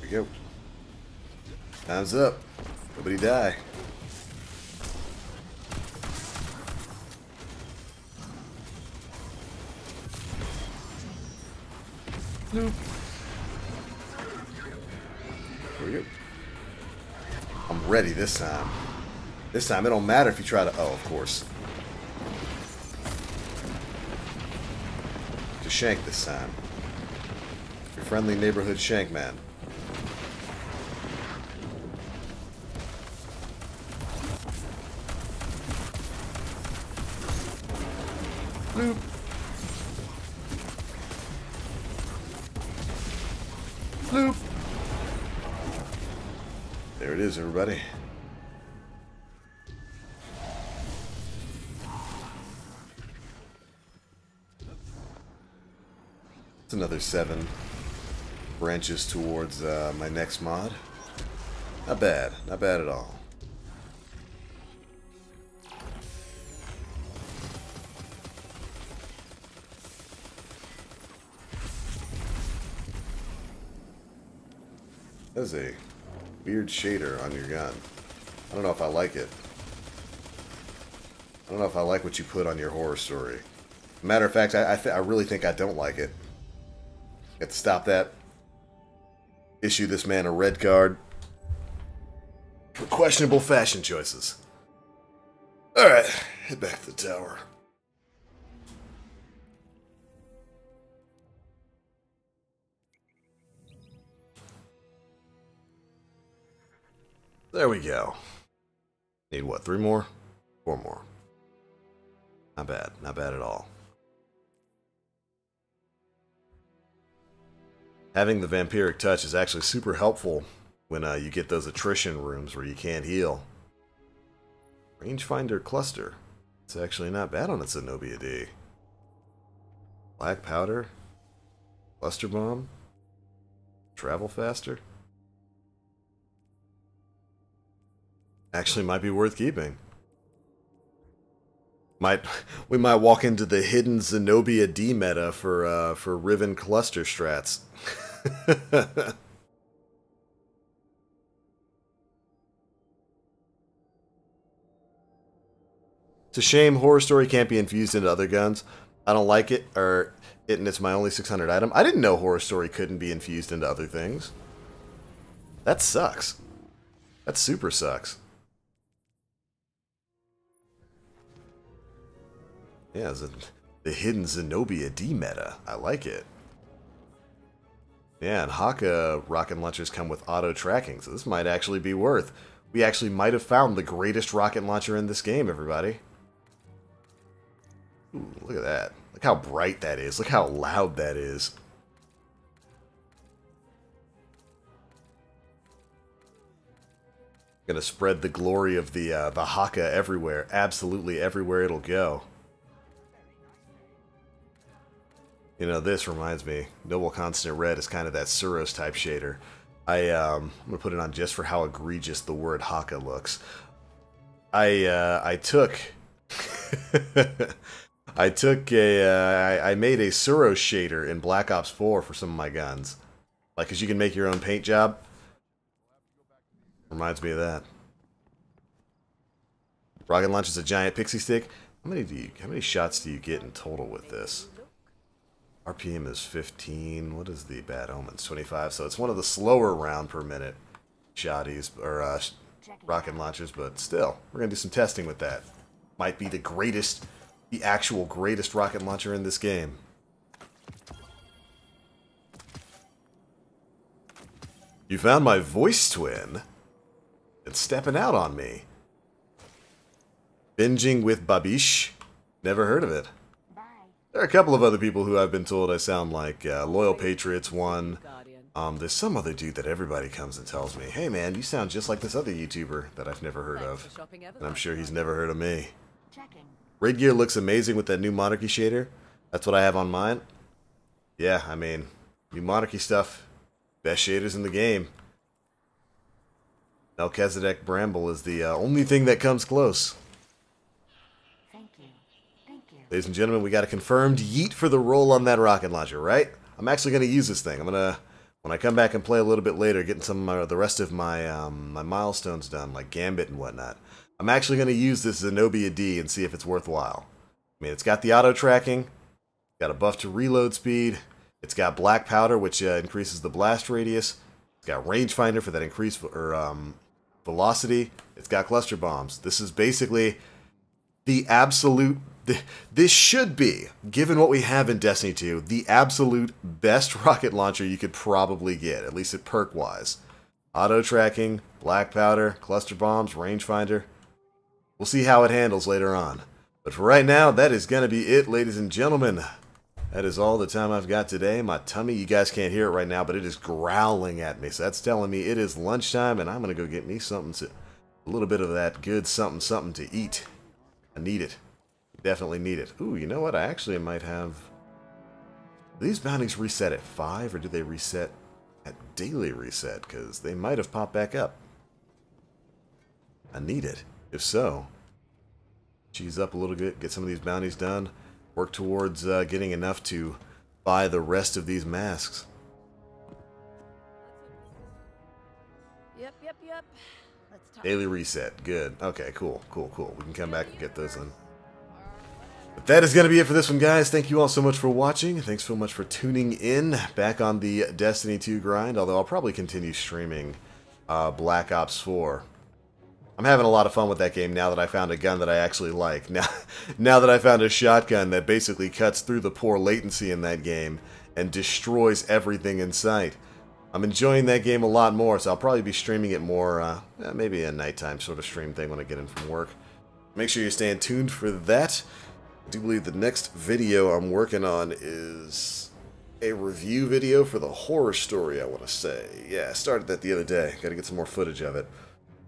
Here we go. Time's up. Nobody die. Nope. Here we go. I'm ready this time. This time it don't matter if you try to... Oh, of course. To shank this time. Your friendly neighborhood shank man. Bloop. is, everybody. It's another 7 branches towards my next mod. Not bad. Not bad at all. That is a weird shader on your gun. I don't know if I like it. I don't know if I like what you put on your horror story. Matter of fact, I really think I don't like it. Got to stop that. Issue this man a red card for questionable fashion choices. Alright, head back to the tower. There we go. Need what, 3 more? 4 more. Not bad. Not bad at all. Having the vampiric touch is actually super helpful when you get those attrition rooms where you can't heal. Rangefinder cluster. It's actually not bad on its Zenobia D. Black powder. Cluster bomb. Travel faster. Actually might be worth keeping. We might walk into the hidden Zenobia D meta for Riven cluster strats. It's a shame Horror Story can't be infused into other guns. I don't like it, and it's my only 600 item. I didn't know Horror Story couldn't be infused into other things. That sucks. That super sucks. Yeah, the hidden Zenobia D meta. I like it. Yeah, and Haka rocket launchers come with auto tracking, so this might actually be worth. We actually might have found the greatest rocket launcher in this game, everybody. Ooh, look at that. Look how bright that is. Look how loud that is. Gonna spread the glory of the Haka everywhere. Absolutely everywhere it'll go. You know, this reminds me, Noble Constant Red is kind of that Suros type shader. I'm gonna put it on just for how egregious the word Haka looks. I took I made a Suros shader in Black Ops 4 for some of my guns. Like, 'cause you can make your own paint job. Reminds me of that. Rocket launches a giant pixie stick. How many shots do you get in total with this? RPM is 15. What is the Bad Omens? 25. So it's one of the slower round per minute shotties or rocket launchers, but still, we're gonna do some testing with that. Might be the greatest, the actual greatest rocket launcher in this game. You found my voice twin. It's stepping out on me. Binging with Babish. Never heard of it. There are a couple of other people who I've been told I sound like. Loyal Patriots one. There's some other dude that everybody comes and tells me, hey man, you sound just like this other YouTuber that I've never heard of. And I'm sure he's never heard of me. Raid gear looks amazing with that new Monarchy shader. That's what I have on mine. Yeah, I mean, new Monarchy stuff. Best shaders in the game. Melchizedek Bramble is the only thing that comes close. Ladies and gentlemen, we got a confirmed yeet for the roll on that rocket launcher, right? I'm actually going to use this thing. I'm going to, when I come back and play a little bit later, getting some of the rest of my my milestones done, like Gambit and whatnot, I'm actually going to use this Zenobia D and see if it's worthwhile. I mean, it's got the auto tracking, got a buff to reload speed, it's got black powder, which increases the blast radius, it's got rangefinder for that increased velocity, it's got cluster bombs. This is basically the absolute... This should be, given what we have in Destiny 2, the absolute best rocket launcher you could probably get, at least at perk-wise. Auto-tracking, black powder, cluster bombs, rangefinder. We'll see how it handles later on. But for right now, that is going to be it, ladies and gentlemen. that is all the time I've got today. My tummy, you guys can't hear it right now, but it is growling at me. So that's telling me it is lunchtime, and I'm going to go get me something a little bit of that good something to eat. I need it. Definitely need it. Ooh, you know what? I actually might have... Do these bounties reset at 5, or do they reset at daily reset? Because they might have popped back up. I need it. If so, cheese up a little bit, get some of these bounties done, work towards getting enough to buy the rest of these masks. Yep. Let's talk. Daily reset. Good. Okay, cool. We can come back and get those in. But that is going to be it for this one, guys. Thank you all so much for watching. Thanks so much for tuning in. Back on the Destiny 2 grind, although I'll probably continue streaming Black Ops 4. I'm having a lot of fun with that game now that I found a gun that I actually like. Now that I found a shotgun that basically cuts through the poor latency in that game and destroys everything in sight. I'm enjoying that game a lot more, so I'll probably be streaming it more, maybe a nighttime sort of stream thing when I get in from work. Make sure you're staying tuned for that. I do believe the next video I'm working on is a review video for the horror story, I want to say. Yeah, I started that the other day. Got to get some more footage of it.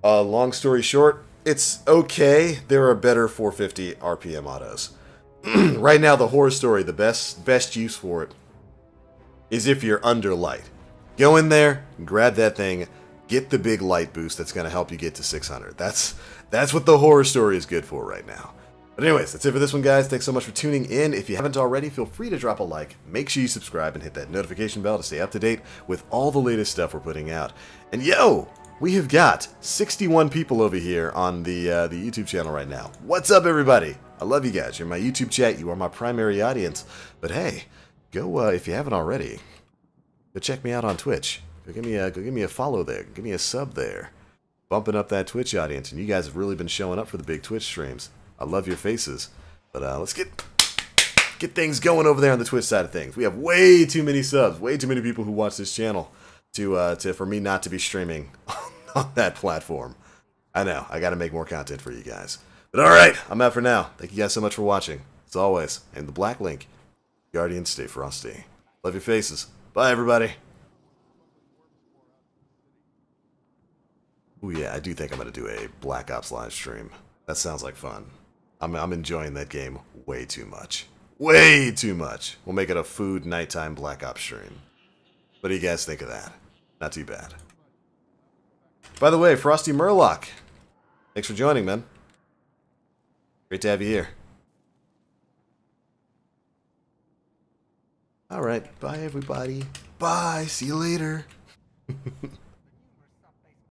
Long story short, it's okay. There are better 450 RPM autos. Right now, the horror story, the best use for it is if you're under light. Go in there, grab that thing, get the big light boost that's going to help you get to 600. That's what the horror story is good for right now. But anyways, that's it for this one, guys. Thanks so much for tuning in. If you haven't already, feel free to drop a like. Make sure you subscribe and hit that notification bell to stay up to date with all the latest stuff we're putting out. And yo! We have got 61 people over here on the YouTube channel right now. What's up, everybody? I love you guys. You're my YouTube chat. You are my primary audience. But hey, go if you haven't already, go check me out on Twitch. Go give me a follow there. Give me a sub there. Bumping up that Twitch audience, and you guys have really been showing up for the big Twitch streams. I love your faces. But let's get things going over there on the Twitch side of things. We have way too many subs, way too many people who watch this channel for me not to be streaming on that platform. I know, I gotta make more content for you guys. But alright, I'm out for now. Thank you guys so much for watching. As always, and TheBlackLink, Guardians, stay frosty. Love your faces. Bye, everybody. Ooh, yeah, I do think I'm gonna do a Black Ops live stream. That sounds like fun. I'm enjoying that game way too much. Way too much. We'll make it a food nighttime Black Ops stream. What do you guys think of that? Not too bad. By the way, Frosty Murloc, thanks for joining, man. Great to have you here. Alright, bye everybody. Bye, see you later.